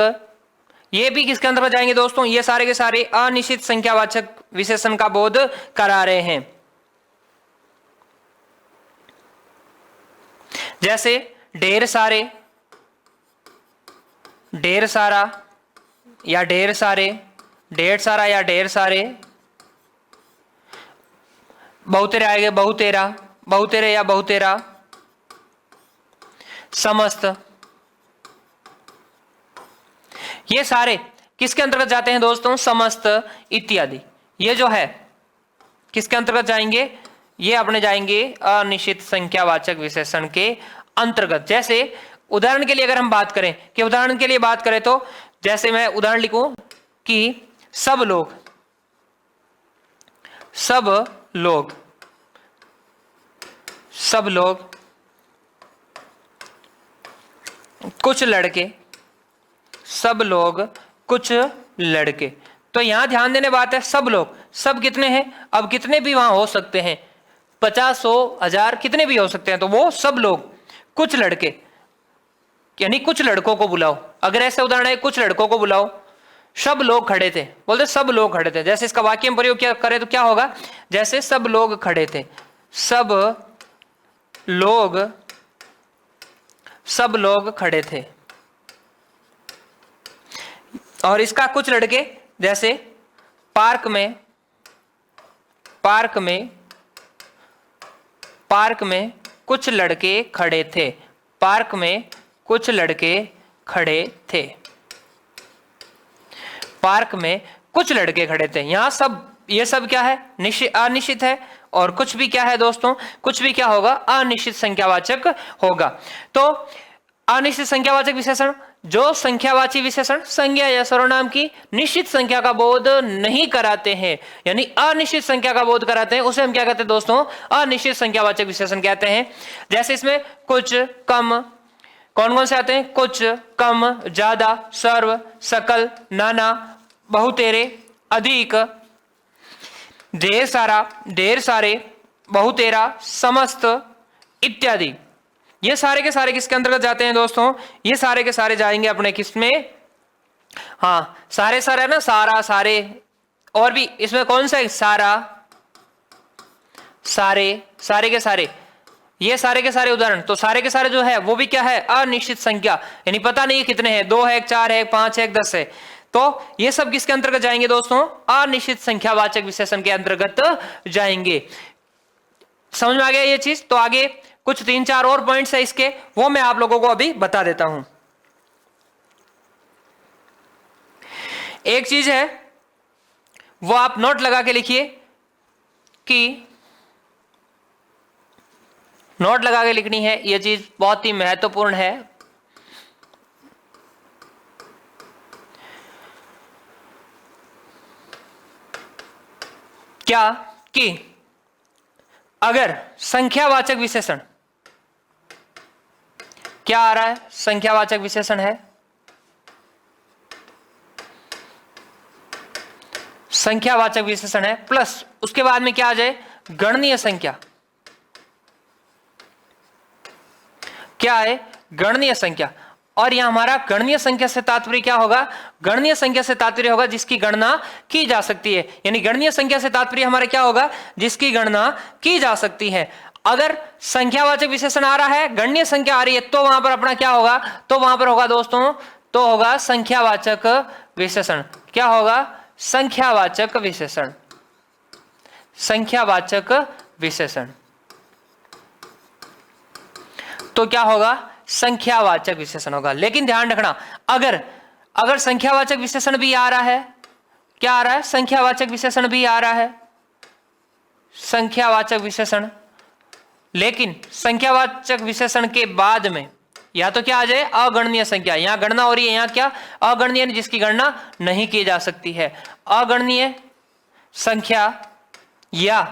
A: ये भी किसके अंतर्गत जाएंगे दोस्तों, ये सारे के सारे अनिश्चित संख्यावाचक विशेषण का बोध करा रहे हैं। जैसे ढेर सारे, ढेर सारा या ढेर सारे, ढेर सारा या ढेर सारे, बहुतेरे आएंगे बहुतेरा, बहुतेरे या बहुतेरा, समस्त, ये सारे किसके अंतर्गत जाते हैं दोस्तों, समस्त इत्यादि। ये जो है किसके अंतर्गत जाएंगे, ये अपने जाएंगे अनिश्चित संख्यावाचक विशेषण के अंतर्गत। जैसे उदाहरण के लिए अगर हम बात करें, कि उदाहरण के लिए बात करें तो जैसे मैं उदाहरण लिखूं कि सब लोग, सब लोग, सब लोग, कुछ लड़के, सब लोग कुछ लड़के। तो यहां ध्यान देने बात है, सब लोग, सब कितने हैं, अब कितने भी वहां हो सकते हैं, 50, 100, 1000 कितने भी हो सकते हैं, तो वो सब लोग, कुछ लड़के, यानी कुछ लड़कों को बुलाओ। अगर ऐसे उदाहरण है, कुछ लड़कों को बुलाओ, सब लोग खड़े थे, बोलते सब लोग खड़े थे। जैसे इसका वाक्य में प्रयोग क्या करें तो क्या होगा, जैसे सब लोग खड़े थे, सब लोग, सब लोग खड़े थे। और इसका कुछ लड़के, जैसे पार्क में, पार्क में, पार्क में कुछ लड़के खड़े थे, पार्क में कुछ लड़के खड़े थे, पार्क में कुछ लड़के खड़े थे। यहां सब, ये सब क्या है, अनिश्चित है, और कुछ भी क्या है दोस्तों, कुछ भी क्या होगा, अनिश्चित संख्यावाचक होगा। तो अनिश्चित संख्यावाचक विशेषण, जो संख्यावाची विशेषण संज्ञा या सर्वनाम की निश्चित संख्या का बोध नहीं कराते हैं, यानी अनिश्चित संख्या का बोध कराते हैं, उसे हम क्या कहते हैं दोस्तों, अनिश्चित संख्यावाचक विशेषण कहते हैं। जैसे इसमें कुछ, कम, कौन कौन से आते हैं, कुछ, कम, ज्यादा, सर्व, सकल, नाना, बहुतेरे, अधिक, ढेर सारा, ढेर सारे, बहुतेरा, समस्त इत्यादि। ये सारे के सारे किसके अंतर्गत जाते हैं दोस्तों, ये सारे के सारे जाएंगे अपने किस में, हाँ सारे सारे ना, सारा, सारे, और भी इसमें कौन सा है, सारा, सारे, सारे के सारे, ये सारे के सारे उदाहरण। तो सारे के सारे जो है वो भी क्या है, अनिश्चित संख्या, यानी पता नहीं कितने हैं, 2 है, 4 है, 5 है, 10 है। तो ये सब किसके अंतर्गत जाएंगे दोस्तों, अनिश्चित संख्यावाचक विशेषण के अंतर्गत जाएंगे। समझ में आ गया ये चीज। तो आगे कुछ 3-4 और पॉइंट्स है इसके, वो मैं आप लोगों को अभी बता देता हूं। एक चीज है वो आप नोट लगा के लिखिए, कि नोट लगा के लिखनी है, ये चीज बहुत ही महत्वपूर्ण है। क्या कि अगर संख्यावाचक विशेषण, क्या आ रहा है, संख्यावाचक विशेषण है, संख्यावाचक विशेषण है, प्लस उसके बाद में क्या आ जाए, गणनीय संख्या, क्या है, गणनीय संख्या। और यह हमारा गणनीय संख्या से तात्पर्य क्या होगा, गणनीय संख्या से तात्पर्य होगा जिसकी गणना की जा सकती है, यानी गणनीय संख्या से तात्पर्य हमारा क्या होगा, जिसकी गणना की जा सकती है। अगर संख्यावाचक विशेषण आ रहा है, गणनीय संख्या आ रही है, तो वहां पर अपना क्या होगा, तो वहां पर होगा दोस्तों, तो होगा संख्यावाचक विशेषण। क्या होगा, संख्यावाचक विशेषण, संख्यावाचक विशेषण। तो क्या होगा, संख्यावाचक विशेषण होगा। लेकिन ध्यान रखना, अगर संख्यावाचक विशेषण भी आ रहा है, क्या आ रहा है, संख्यावाचक विशेषण भी आ रहा है, संख्यावाचक विशेषण, लेकिन संख्यावाचक विशेषण के बाद में या तो क्या आ जाए, अगणनीय संख्या, यहां गणना हो रही है, यहां क्या, अगणनीय, जिसकी गणना नहीं की जा सकती है, अगणनीय संख्या या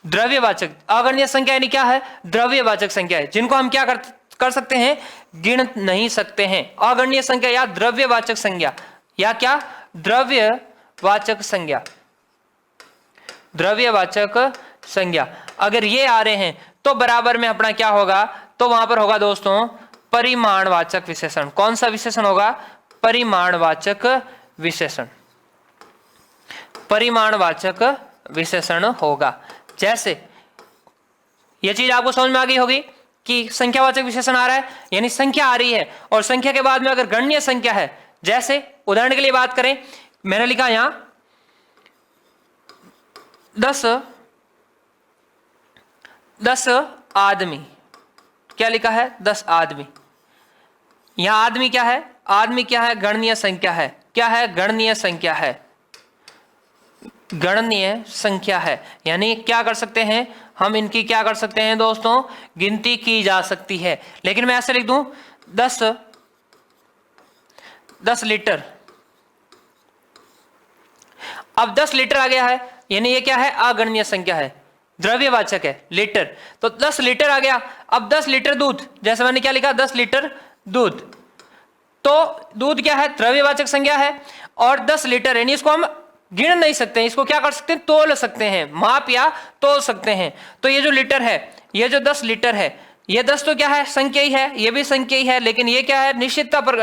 A: द्रव्यवाचक। अगणनीय संख्या यानी क्या है, द्रव्यवाचक संख्या है, जिनको हम क्या कर सकते हैं, गिन नहीं सकते हैं। अगणनीय संख्या या द्रव्यवाचक संज्ञा, या क्या, द्रव्यवाचक संज्ञा, द्रव्यवाचक संज्ञा, अगर ये आ रहे हैं तो बराबर में अपना क्या होगा, तो वहां पर होगा दोस्तों परिमाणवाचक विशेषण। कौन सा विशेषण होगा? परिमाणवाचक विशेषण। परिमाणवाचक विशेषण होगा। जैसे यह चीज आपको समझ में आ गई होगी कि संख्यावाचक विशेषण आ रहा है, यानी संख्या आ रही है और संख्या के बाद में अगर गणनीय संख्या है, जैसे उदाहरण के लिए बात करें, मैंने लिखा यहां 10 आदमी। क्या लिखा है? 10 आदमी। यहां आदमी क्या है? आदमी क्या है? गणनीय संख्या है। क्या है? गणनीय संख्या है। गणनीय संख्या है, यानी क्या कर सकते हैं हम, इनकी क्या कर सकते हैं दोस्तों? गिनती की जा सकती है। लेकिन मैं ऐसे लिख दूं 10 लीटर। अब 10 लीटर आ गया है, यानी ये क्या है? अगणनीय संख्या है, द्रव्यवाचक है, लीटर। तो 10 लीटर आ गया। अब 10 लीटर दूध, जैसे मैंने क्या लिखा? 10 लीटर दूध। तो दूध क्या है? द्रव्यवाचक संख्या है। और 10 लीटर, यानी इसको हम गिन नहीं सकते हैं, इसको क्या कर सकते हैं? तोल सकते हैं, माप या तोल सकते हैं। तो ये जो लीटर है, ये जो 10 लीटर है, ये 10 तो क्या है? संख्या ही है, ये भी संख्या ही है, लेकिन ये क्या है? निश्चितता पर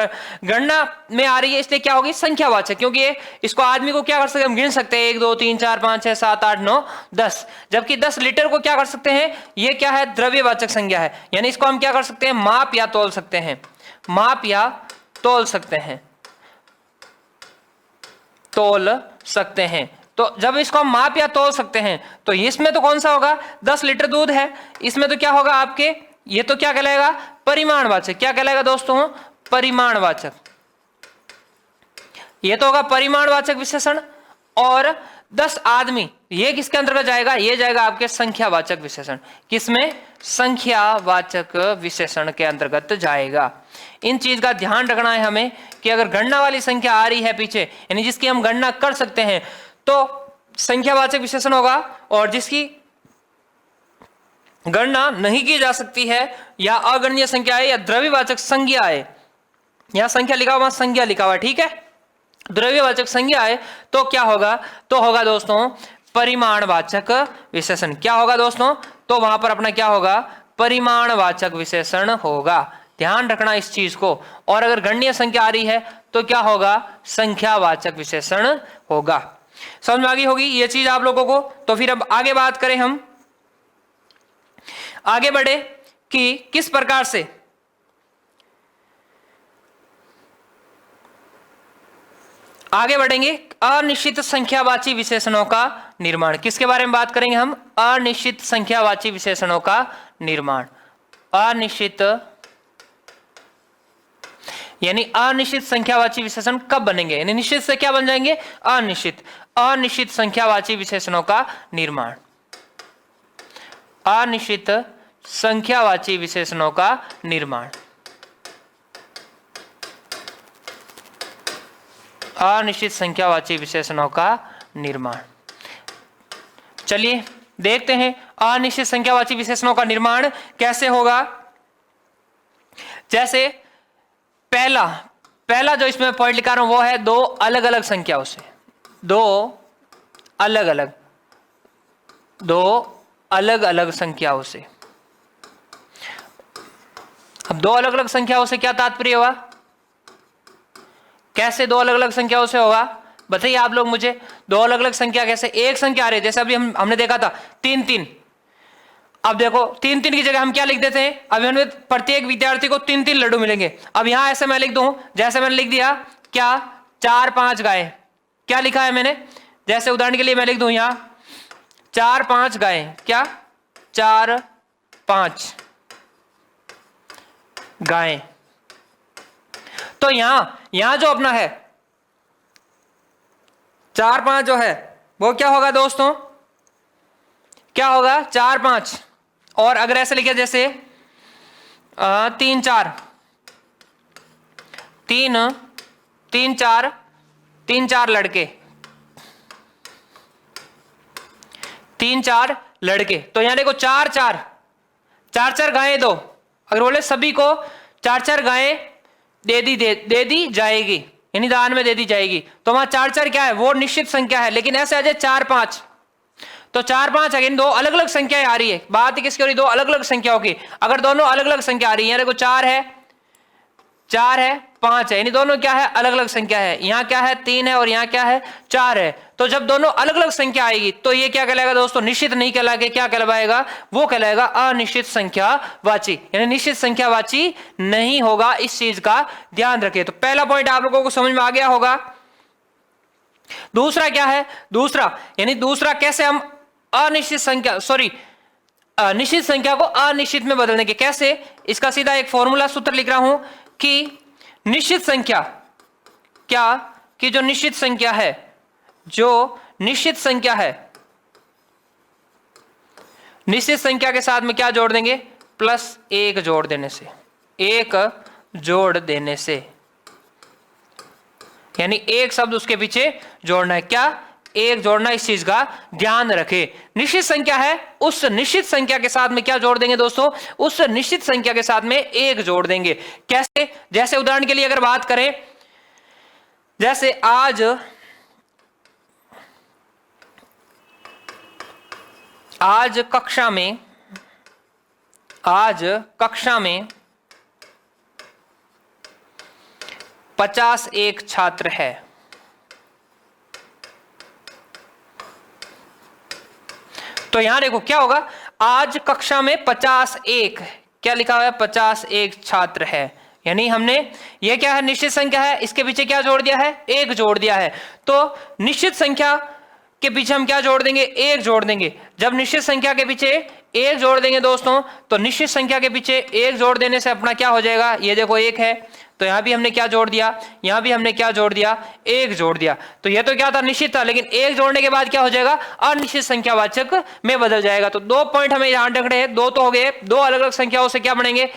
A: गणना में आ रही है, इसलिए क्या होगी? संख्यावाचक। क्योंकि ये इसको आदमी को क्या कर सकते हैं? हम गिन सकते हैं 1 2 3 4 5 6 7 8 9 10। जबकि 10 लीटर को क्या कर सकते हैं? ये क्या है? द्रव्यवाचक संज्ञा है, यानी इसको हम क्या कर सकते हैं? माप या तोल सकते हैं। माप या तोल सकते हैं, तोल सकते हैं। तो जब इसको हम माप या तोल सकते हैं, तो इसमें तो कौन सा होगा? 10 लीटर दूध है, इसमें तो क्या होगा आपके? ये तो क्या कहलाएगा? परिमाणवाचक। क्या कहलाएगा दोस्तों? परिमाणवाचक। ये तो होगा परिमाणवाचक विशेषण। और 10 आदमी, ये किसके अंतर्गत जाएगा? ये जाएगा आपके संख्यावाचक विशेषण। किसमें? संख्यावाचक विशेषण के अंतर्गत जाएगा। इन चीज का ध्यान रखना है हमें कि अगर गणना वाली संख्या आ रही है पीछे, यानी जिसकी हम गणना कर सकते हैं, तो संख्यावाचक विशेषण होगा। और जिसकी गणना नहीं की जा सकती है, या अगणनीय संख्या है, या द्रव्यवाचक संज्ञा है, यहां संख्या लिखा हुआ, संज्ञा लिखा हुआ, ठीक है, द्रव्यवाचक संज्ञा है, तो क्या होगा? तो होगा दोस्तों परिमाणवाचक विशेषण। क्या होगा दोस्तों? तो वहां पर अपना क्या होगा? परिमाणवाचक विशेषण होगा। ध्यान रखना इस चीज को। और अगर गणनीय संख्या आ रही है तो क्या होगा? संख्यावाचक विशेषण होगा। समझ में आ गई होगी ये चीज आप लोगों को। तो फिर अब आगे बात करें, हम आगे बढ़े कि किस प्रकार से आगे बढ़ेंगे अनिश्चित संख्यावाची विशेषणों का निर्माण। किसके बारे में बात करेंगे हम? अनिश्चित संख्यावाची विशेषणों का निर्माण। अनिश्चित, यानी अनिश्चित संख्यावाची विशेषण कब बनेंगे? यानी निश्चित से क्या बन जाएंगे? अनिश्चित। अनिश्चित संख्यावाची विशेषणों का निर्माण। अनिश्चित संख्यावाची विशेषणों का निर्माण। अनिश्चित संख्यावाची विशेषणों का निर्माण। चलिए देखते हैं अनिश्चित संख्यावाची विशेषणों का निर्माण कैसे होगा। जैसे पहला जो इसमें पॉइंट लिखा रहा हूं वो है दो अलग अलग संख्याओं से। दो अलग अलग संख्याओं से। अब दो अलग अलग संख्याओं से क्या तात्पर्य हुआ? कैसे दो अलग अलग संख्याओं से होगा बताइए आप लोग मुझे। दो अलग अलग संख्या कैसे? एक संख्या आ रही है, जैसे अभी हमने देखा था 3 3। अब देखो 3 3 की जगह हम क्या लिख देते हैं? अभी हमें प्रत्येक विद्यार्थी को 3 3 लड्डू मिलेंगे। अब यहां ऐसे मैं लिख दूं, जैसे मैंने लिख दिया क्या 4 5 गाय। क्या लिखा है मैंने? जैसे उदाहरण के लिए मैं लिख दूं यहां 4 5 गाय। क्या? 4 5 गाय। तो यहां जो अपना है 4 5 जो है वो क्या होगा दोस्तों? क्या होगा? 4 5। और अगर ऐसे लिखे जैसे 3 4 3 4 लड़के, 3 4 लड़के। तो यहां देखो 4 4 गायें दो। अगर बोले सभी को 4 4 गायें दे दी जाएगी, यानी दान में दे दी जाएगी, तो वहां 4 4 क्या है? वो निश्चित संख्या है। लेकिन ऐसे आ जाए 4 5, तो 4 5 अगेन दो अलग अलग संख्याएं आ रही है। बात किसकी हो रही? दो अलग अलग संख्याओं की। अगर दोनों अलग अलग संख्या आ रही है, देखो 4 है 4 है, 5 है, यानी दोनों क्या है, अलग अलग संख्या है। यहाँ क्या है, 3 है और यहाँ क्या है, 4 है। तो जब दोनों अलग अलग संख्या आएगी तो ये क्या कहलाएगा दोस्तों, निश्चित नहीं कहला के क्या कहलाएगा, वो कहलाएगा अनिश्चित संख्यावाची, यानी निश्चित संख्यावाची नहीं होगा। इस चीज का ध्यान रखिए। तो पहला पॉइंट आप लोगों को समझ में आ गया होगा। दूसरा क्या है, दूसरा यानी दूसरा कैसे हम अनिश्चित संख्या निश्चित संख्या को अनिश्चित में बदलने के, कैसे, इसका सीधा एक फॉर्मूला सूत्र लिख रहा हूं कि निश्चित संख्या क्या, कि जो निश्चित संख्या है, जो निश्चित संख्या है, निश्चित संख्या के साथ में क्या जोड़ देंगे, +1 जोड़ देने से, 1 जोड़ देने से, यानी एक शब्द उसके पीछे जोड़ना है, क्या, 1 जोड़ना। इस चीज का ध्यान रखें। निश्चित संख्या है, उस निश्चित संख्या के साथ में क्या जोड़ देंगे दोस्तों, उस निश्चित संख्या के साथ में 1 जोड़ देंगे। कैसे, जैसे उदाहरण के लिए अगर बात करें, जैसे आज कक्षा में 51 छात्र है। तो यहां देखो क्या होगा, आज कक्षा में 51, क्या लिखा हुआ है, 51 छात्र है, यानी हमने ये क्या है, निश्चित संख्या है, इसके पीछे क्या जोड़ दिया है, 1 जोड़ दिया है। तो निश्चित संख्या के पीछे हम क्या जोड़ देंगे, 1 जोड़ देंगे। जब निश्चित संख्या के पीछे 1 जोड़ देंगे दोस्तों, तो निश्चित संख्या के पीछे 1 जोड़ देने से अपना क्या हो जाएगा, ये देखो 1 है, तो यहां भी हमने क्या जोड़ दिया, यहां भी हमने क्या जोड़ दिया, 1 जोड़ दिया। तो ये तो क्या था, निश्चित था, लेकिन 1 जोड़ने के बाद क्या हो जाएगा, अनिश्चित संख्यावाचक में बदल जाएगा। तो 2 पॉइंट हमें ध्यान रखने हैं, 2 तो हो गए, 2 अलग अलग संख्याओं से क्या बनेंगे,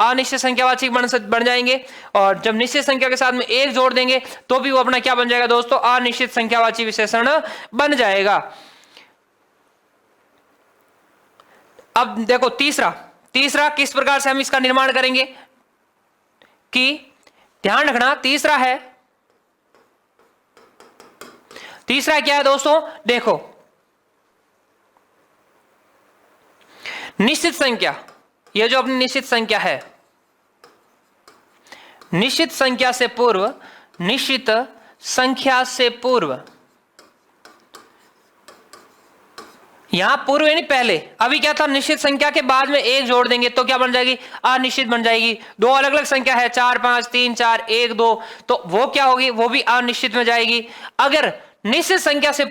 A: अनिश्चित संख्यावाची बन जाएंगे। और जब निश्चित संख्या के साथ में 1 जोड़ देंगे तो भी वो अपना क्या बन जाएगा दोस्तों, अनिश्चित संख्यावाची विशेषण बन जाएगा। अब देखो तीसरा किस प्रकार से हम इसका निर्माण करेंगे, कि ध्यान रखना, तीसरा क्या है दोस्तों, देखो निश्चित संख्या, ये जो अपनी निश्चित संख्या है, निश्चित संख्या से पूर्व, यहां पूर्व यानी पहले, अभी क्या था, निश्चित संख्या के बाद में 1 जोड़ देंगे तो क्या बन जाएगी, अनिश्चित बन जाएगी। 2 अलग अलग संख्या है, 4 5 3 4 1 2, तो वो क्या होगी, वो भी अनिश्चित में जाएगी। अगर निश्चित संख्या से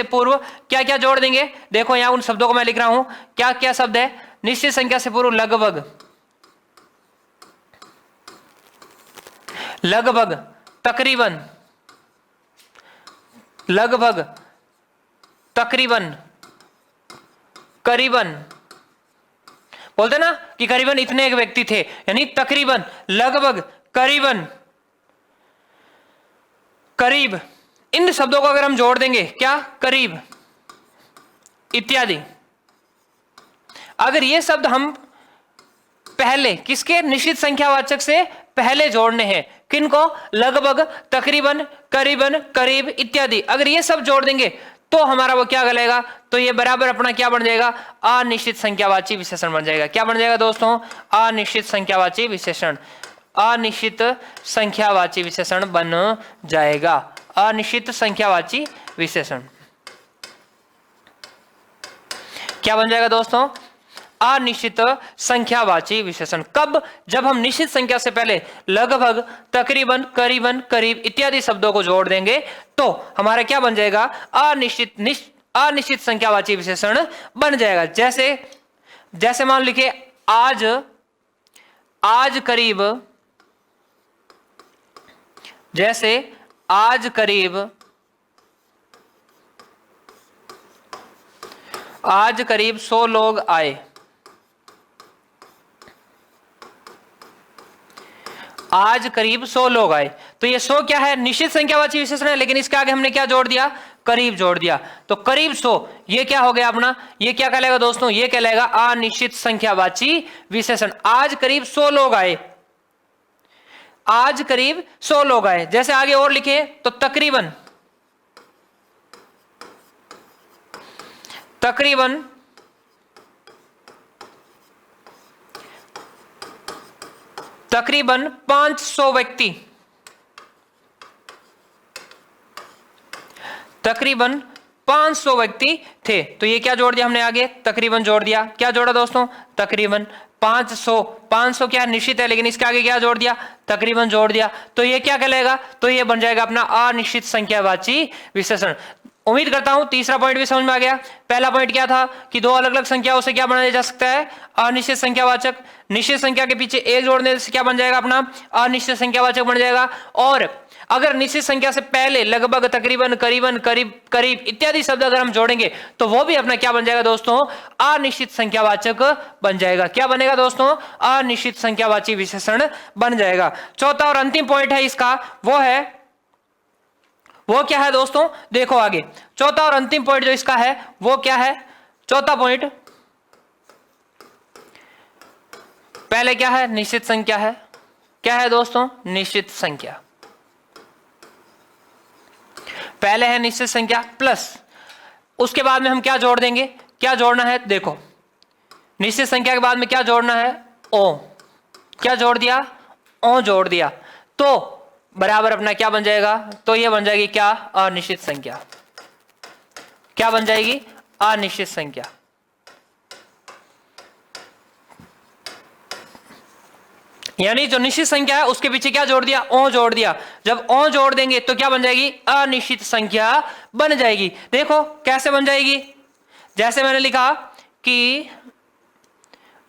A: पूर्व क्या क्या जोड़ देंगे, देखो यहां उन शब्दों को मैं लिख रहा हूं, क्या क्या शब्द है, निश्चित संख्या से पूर्व लगभग, तकरीबन, लगभग, तकरीबन, करीबन, बोलते ना कि करीबन इतने एक व्यक्ति थे, यानी तकरीबन, लगभग, करीबन, करीब, इन शब्दों को अगर हम जोड़ देंगे, क्या, करीब, इत्यादि। अगर ये शब्द हम पहले किसके, निश्चित संख्यावाचक से पहले जोड़ने हैं, किनको, लगभग, तकरीबन, करीबन, करीब इत्यादि, अगर ये सब जोड़ देंगे तो हमारा वो क्या कहलाएगा, तो ये बराबर अपना क्या बन जाएगा, अनिश्चित संख्यावाची विशेषण बन जाएगा। क्या बन जाएगा दोस्तों, अनिश्चित संख्यावाची विशेषण, अनिश्चित संख्यावाची विशेषण बन जाएगा, अनिश्चित संख्यावाची विशेषण क्या बन जाएगा दोस्तों, अनिश्चित संख्यावाची विशेषण। कब, जब हम निश्चित संख्या से पहले लगभग, तकरीबन, करीबन, करीब इत्यादि शब्दों को जोड़ देंगे तो हमारा क्या बन जाएगा, अनिश्चित संख्यावाची विशेषण बन जाएगा। जैसे मान लिखिए, आज करीब, जैसे आज करीब 100 लोग आए, आज करीब 100 लोग आए, तो ये 100 क्या है, निश्चित संख्यावाची विशेषण है, लेकिन इसके आगे हमने क्या जोड़ दिया, करीब जोड़ दिया, तो करीब 100, ये क्या हो गया अपना, ये क्या कहलाएगा दोस्तों, ये कहलाएगा अनिश्चित संख्यावाची विशेषण। आज करीब 100 लोग आए, आज करीब 100 लोग आए। जैसे आगे और लिखे तो तकरीबन, तकरीबन, 100 लोग, 100 लोग, तकरीबन 500 व्यक्ति, तकरीबन 500 व्यक्ति थे। तो ये क्या जोड़ दिया हमने आगे, तकरीबन जोड़ दिया। क्या जोड़ा दोस्तों, तकरीबन 500। 500 क्या निश्चित है, लेकिन इसके आगे क्या जोड़ दिया, तकरीबन जोड़ दिया। तो ये क्या कहलाएगा, तो ये बन जाएगा अपना अनिश्चित संख्यावाची विशेषण। उम्मीद करता हूं तीसरा पॉइंट भी समझ में आ गया। पहला पॉइंट क्या था कि दो अलग अलग संख्याओं से क्या बनाया जा सकता है, अनिश्चित संख्यावाचक। निश्चित संख्या के पीछे एक जोड़ने से क्या बन जाएगा, अपना अनिश्चित संख्यावाचक बन जाएगा। और अगर निश्चित संख्या से पहले लगभग, तकरीबन, करीबन, करीब, करीब इत्यादि शब्द अगर हम जोड़ेंगे तो वो भी अपना क्या बन जाएगा दोस्तों, अनिश्चित संख्यावाचक बन जाएगा। क्या बनेगा दोस्तों, अनिश्चित संख्यावाची विशेषण बन जाएगा। चौथा और अंतिम पॉइंट है इसका, वो क्या है दोस्तों, देखो आगे। चौथा और अंतिम पॉइंट जो इसका है वो क्या है, चौथा पॉइंट, पहले क्या है, निश्चित संख्या है। क्या है दोस्तों, निश्चित संख्या। पहले है निश्चित संख्या प्लस, उसके बाद में हम क्या जोड़ देंगे, क्या जोड़ना है, देखो निश्चित संख्या के बाद में क्या जोड़ना है, ओ। क्या जोड़ दिया, ओ जोड़ दिया, तो बराबर अपना क्या बन जाएगा, तो ये बन जाएगी क्या, अनिश्चित संख्या। क्या बन जाएगी, अनिश्चित संख्या। यानी जो निश्चित संख्या है उसके पीछे क्या जोड़ दिया, ओ जोड़ दिया। जब ओ जोड़ देंगे तो क्या बन जाएगी, अनिश्चित संख्या बन जाएगी। देखो कैसे बन जाएगी, जैसे मैंने लिखा कि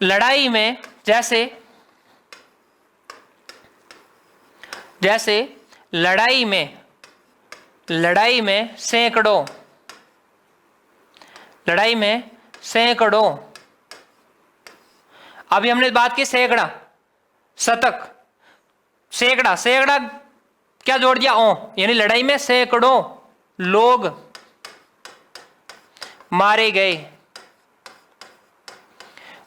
A: लड़ाई में, जैसे लड़ाई में सैकड़ों, लड़ाई में सैकड़ों, अभी हमने बात की सैकड़ा, शतक, सैकड़ा, सैकड़ा क्या जोड़ दिया, ओ, यानी लड़ाई में सैकड़ों लोग मारे गए।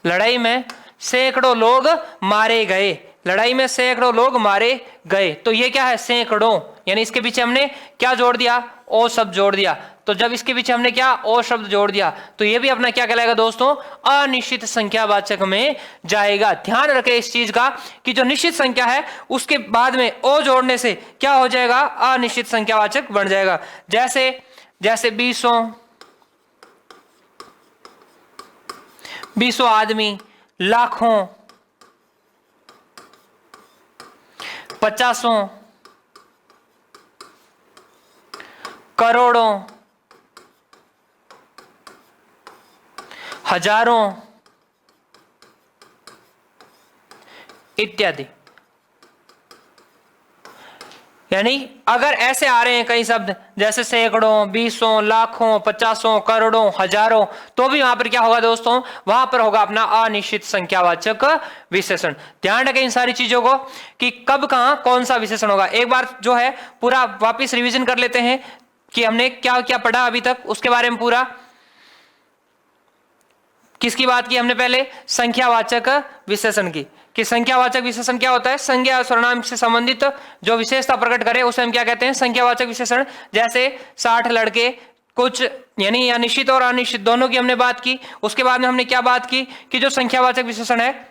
A: लड़ाई में सैकड़ों लोग मारे गए, लड़ाई में सैकड़ों लोग मारे गए। तो ये क्या है, सैकड़ों, यानी इसके पीछे हमने क्या जोड़ दिया, ओ शब्द जोड़ दिया। तो जब इसके पीछे हमने क्या, ओ शब्द जोड़ दिया, तो ये भी अपना क्या कहलाएगा दोस्तों, अनिश्चित संख्यावाचक में जाएगा। ध्यान रखें इस चीज का कि जो निश्चित संख्या है उसके बाद में ओ जोड़ने से क्या हो जाएगा, अनिश्चित संख्यावाचक बन जाएगा। जैसे 20 आदमी, लाखों, 50, करोड़ों, हजारों इत्यादि। यानी अगर ऐसे आ रहे हैं कई शब्द, जैसे सैकड़ों, 20, लाखों, 50, करोड़ों, हजारों, तो भी वहां पर क्या होगा दोस्तों, वहां पर होगा अपना अनिश्चित संख्यावाचक विशेषण। ध्यान रखें इन सारी चीजों को कि कब कहां कौन सा विशेषण होगा। एक बार जो है पूरा वापिस रिवीजन कर लेते हैं कि हमने क्या क्या पढ़ा अभी तक, उसके बारे में पूरा। किसकी बात की हमने पहले, संख्यावाचक विशेषण की, कि संख्यावाचक विशेषण क्या होता है, संज्ञा और सर्वनाम से संबंधित जो विशेषता प्रकट करे उसे हम क्या कहते हैं, संख्यावाचक विशेषण। जैसे 60 लड़के, कुछ, यानी या निश्चित और अनिश्चित दोनों की हमने बात की। उसके बाद में हमने क्या बात की कि जो संख्यावाचक विशेषण है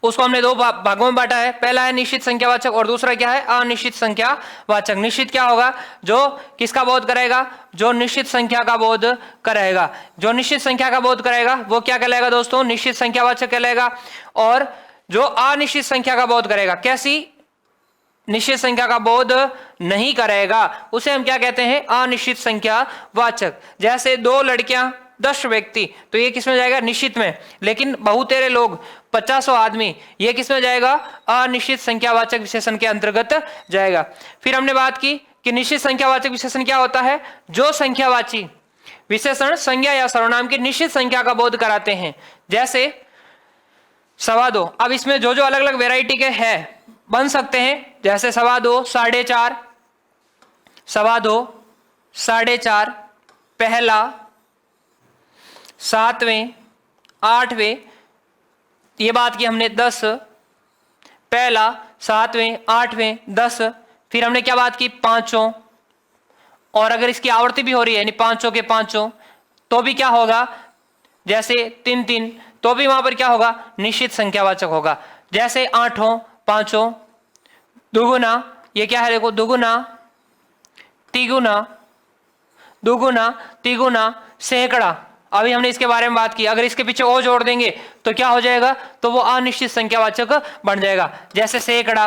A: उसको हमने दो भागों में बांटा है। पहला है निश्चित संख्यावाचक और दूसरा क्या है, अनिश्चित संख्यावाचक। निश्चित क्या होगा, जो किसका बोध करेगा, जो निश्चित संख्या का बोध कराएगा। जो निश्चित संख्या का बोध कराएगा वो क्या कहलाएगा दोस्तों, निश्चित संख्यावाचक कहलाएगा। और जो अनिश्चित संख्या का बोध करेगा, कैसी, निश्चित संख्या का बोध नहीं करेगा, उसे हम क्या कहते हैं, अनिश्चित संख्यावाचक। जैसे 2 लड़कियां, 10 व्यक्ति, तो ये किसमें जाएगा, निश्चित में। लेकिन बहुतेरे लोग, 50 आदमी, ये किसमें जाएगा, अनिश्चित संख्यावाचक विशेषण के अंतर्गत जाएगा। फिर हमने बात की कि निश्चित संख्यावाचक विशेषण क्या होता है, जो संख्यावाची विशेषण संज्ञा या सर्वनाम की निश्चित संख्या का बोध कराते हैं। जैसे 2.25, अब इसमें जो जो अलग अलग वेराइटी के हैं बन सकते हैं, जैसे 2.25, 4.5, 2.25, 4.5, पहला, 7वें, 8वें, ये बात की हमने 10, पहला, 7वें, 8वें, 10। फिर हमने क्या बात की, 5, और अगर इसकी आवृत्ति भी हो रही है यानी 5 के 5, तो भी क्या होगा, जैसे 3, तो भी वहां पर क्या होगा, निश्चित संख्यावाचक होगा। जैसे 8, पांचों, दुगुना, ये क्या है देखो, दुगुना, तिगुना, दुगुना, तिगुना, सैकड़ा। अभी हमने इसके बारे में बात की, अगर इसके पीछे ओ जोड़ देंगे तो क्या हो जाएगा, तो वो अनिश्चित संख्यावाचक बन जाएगा। जैसे सैकड़ा,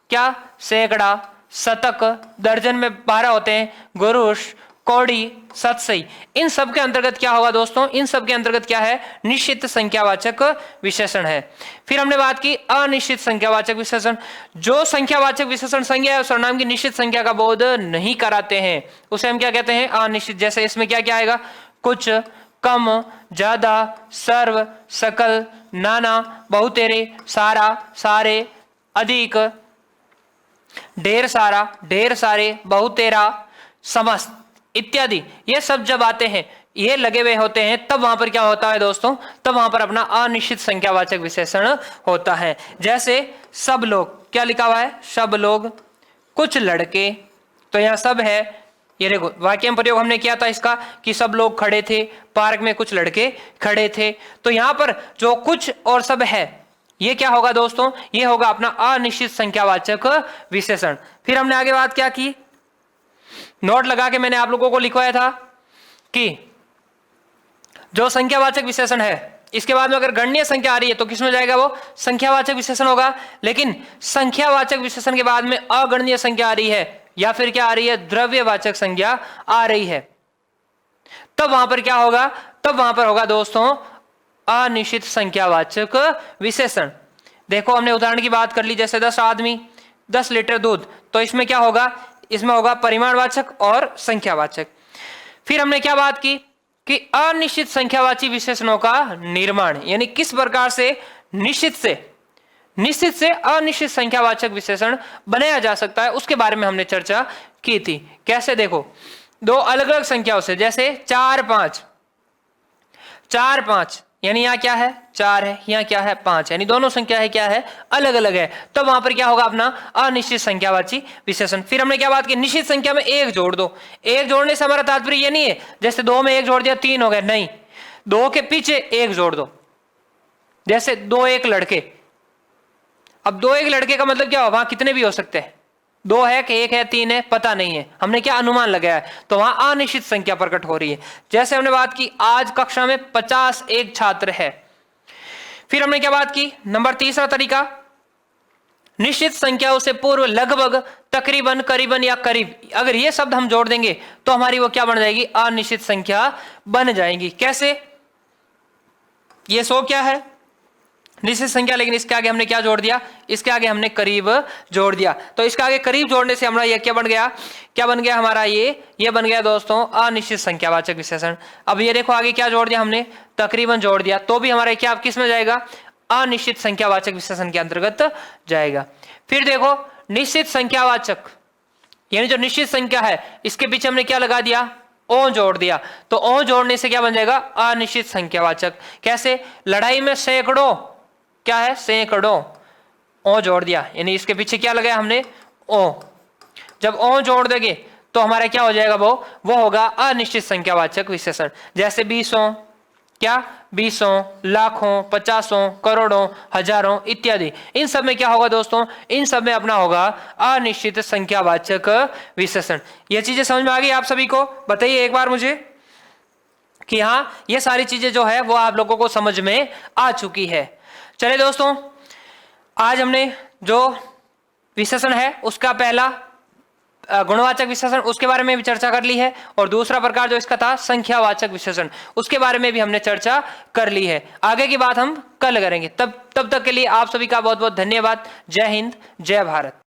A: क्या, सैकड़ा, शतक, दर्जन में 12 होते हैं, गुरुष, कौड़ी, सतसई, इन सब के अंतर्गत क्या होगा दोस्तों, इन सब के अंतर्गत क्या है, निश्चित संख्यावाचक विशेषण है। फिर हमने बात की अनिश्चित संख्यावाचक विशेषण। जो संख्यावाचक विशेषण संज्ञा और सर्वनाम की निश्चित संख्या का बोध नहीं कराते हैं उसे हम क्या कहते हैं, अनिश्चित। जैसे इसमें क्या क्या आएगा, कुछ, कम, ज्यादा, सर्व, सकल, नाना, बहुतेरे, सारा, सारे, अधिक, ढेर सारा, ढेर सारे, बहुतेरा, समस्त इत्यादि। ये सब जब आते हैं, ये लगे हुए होते हैं, तब वहां पर क्या होता है दोस्तों, तब वहां पर अपना अनिश्चित संख्यावाचक विशेषण होता है। जैसे सब लोग, क्या लिखा हुआ है, सब लोग, कुछ लड़के, तो यहाँ सब है, ये देखो वाक्य में प्रयोग हमने किया था इसका कि सब लोग खड़े थे, पार्क में कुछ लड़के खड़े थे। तो यहाँ पर जो कुछ और सब है, ये क्या होगा दोस्तों, ये होगा अपना अनिश्चित संख्यावाचक विशेषण। फिर हमने आगे बात क्या की, नोट लगा के मैंने आप लोगों को लिखवाया था कि जो संख्यावाचक विशेषण है, इसके बाद में अगर गणनीय संख्या आ रही है तो किसमें जाएगा, वो संख्यावाचक विशेषण होगा। लेकिन संख्यावाचक विशेषण के बाद में अगणनीय संख्या आ रही है या फिर क्या आ रही है, द्रव्यवाचक संज्ञा आ रही है, तब वहां पर क्या होगा, तब वहां पर होगा दोस्तों अनिश्चित संख्यावाचक विशेषण। देखो हमने उदाहरण की बात कर ली, जैसे 10 आदमी 10 लीटर दूध, तो इसमें क्या होगा, इसमें होगा परिमाणवाचक और संख्यावाचक। फिर हमने क्या बात की कि अनिश्चित संख्यावाची विशेषणों का निर्माण, यानी किस प्रकार से निश्चित से अनिश्चित संख्यावाचक विशेषण बनाया जा सकता है, उसके बारे में हमने चर्चा की थी। कैसे, देखो दो अलग अलग संख्याओं से, जैसे 4 5 यानी यहाँ क्या है 4 है, यहाँ क्या है 5, यानी दोनों संख्या है क्या है, अलग अलग है, तब वहां पर क्या होगा, अपना अनिश्चित संख्यावाची विशेषण। फिर हमने क्या बात की, निश्चित संख्या में 1 जोड़ दो। 1 जोड़ने से हमारा तात्पर्य ये नहीं है जैसे 2 में 1 जोड़ दिया 3 हो गए, नहीं, 2 के पीछे 1 जोड़ दो। जैसे 2 1 लड़के, अब 2 1 लड़के का मतलब क्या हो, वहां कितने भी हो सकते हैं, 2 है कि 1 है 3 है पता नहीं है, हमने क्या अनुमान लगाया है, तो वहां अनिश्चित संख्या प्रकट हो रही है। जैसे हमने बात की आज कक्षा में 51 छात्र है। फिर हमने क्या बात की, नंबर तीसरा तरीका, निश्चित संख्याओं से पूर्व लगभग, तकरीबन, करीबन या करीब, अगर ये शब्द हम जोड़ देंगे तो हमारी वो क्या बन जाएगी, अनिश्चित संख्या बन जाएगी। कैसे, ये 100 क्या है, निश्चित संख्या, लेकिन इसके आगे हमने क्या जोड़ दिया, इसके आगे हमने करीब जोड़ दिया, तो इसके आगे करीब जोड़ने से हमारा ये क्या बन गया हमारा, ये बन गया दोस्तों अनिश्चित संख्यावाचक विशेषण। अब ये देखो आगे क्या जोड़ दिया हमने, तकरीबन जोड़ दिया, तो भी हमारे क्या किस में जाएगा, अनिश्चित संख्यावाचक विशेषण के अंतर्गत जाएगा। फिर देखो निश्चित संख्यावाचक, यानी जो निश्चित संख्या है इसके पीछे हमने क्या लगा दिया, ओ जोड़ दिया, तो ओ जोड़ने से क्या बन जाएगा, अनिश्चित संख्यावाचक। कैसे, लड़ाई में सैकड़ों, क्या है, सैकड़ों, ओ जोड़ दिया, यानी इसके पीछे क्या लगाया हमने, ओ। जब ओ जोड़ देंगे तो हमारा क्या हो जाएगा, वो होगा अनिश्चित संख्यावाचक विशेषण। जैसे 20, क्या, 20, लाखों, 50, करोड़ों, हजारों इत्यादि, इन सब में क्या होगा दोस्तों, इन सब में अपना होगा अनिश्चित संख्यावाचक विशेषण। ये चीजें समझ में आ गई आप सभी को, बताइए एक बार मुझे कि हाँ ये सारी चीजें जो है वो आप लोगों को समझ में आ चुकी है। चलिए दोस्तों, आज हमने जो विशेषण है उसका पहला गुणवाचक विशेषण, उसके बारे में भी चर्चा कर ली है, और दूसरा प्रकार जो इसका था संख्यावाचक विशेषण, उसके बारे में भी हमने चर्चा कर ली है। आगे की बात हम कल करेंगे। तब तक के लिए आप सभी का बहुत बहुत धन्यवाद। जय हिंद, जय भारत।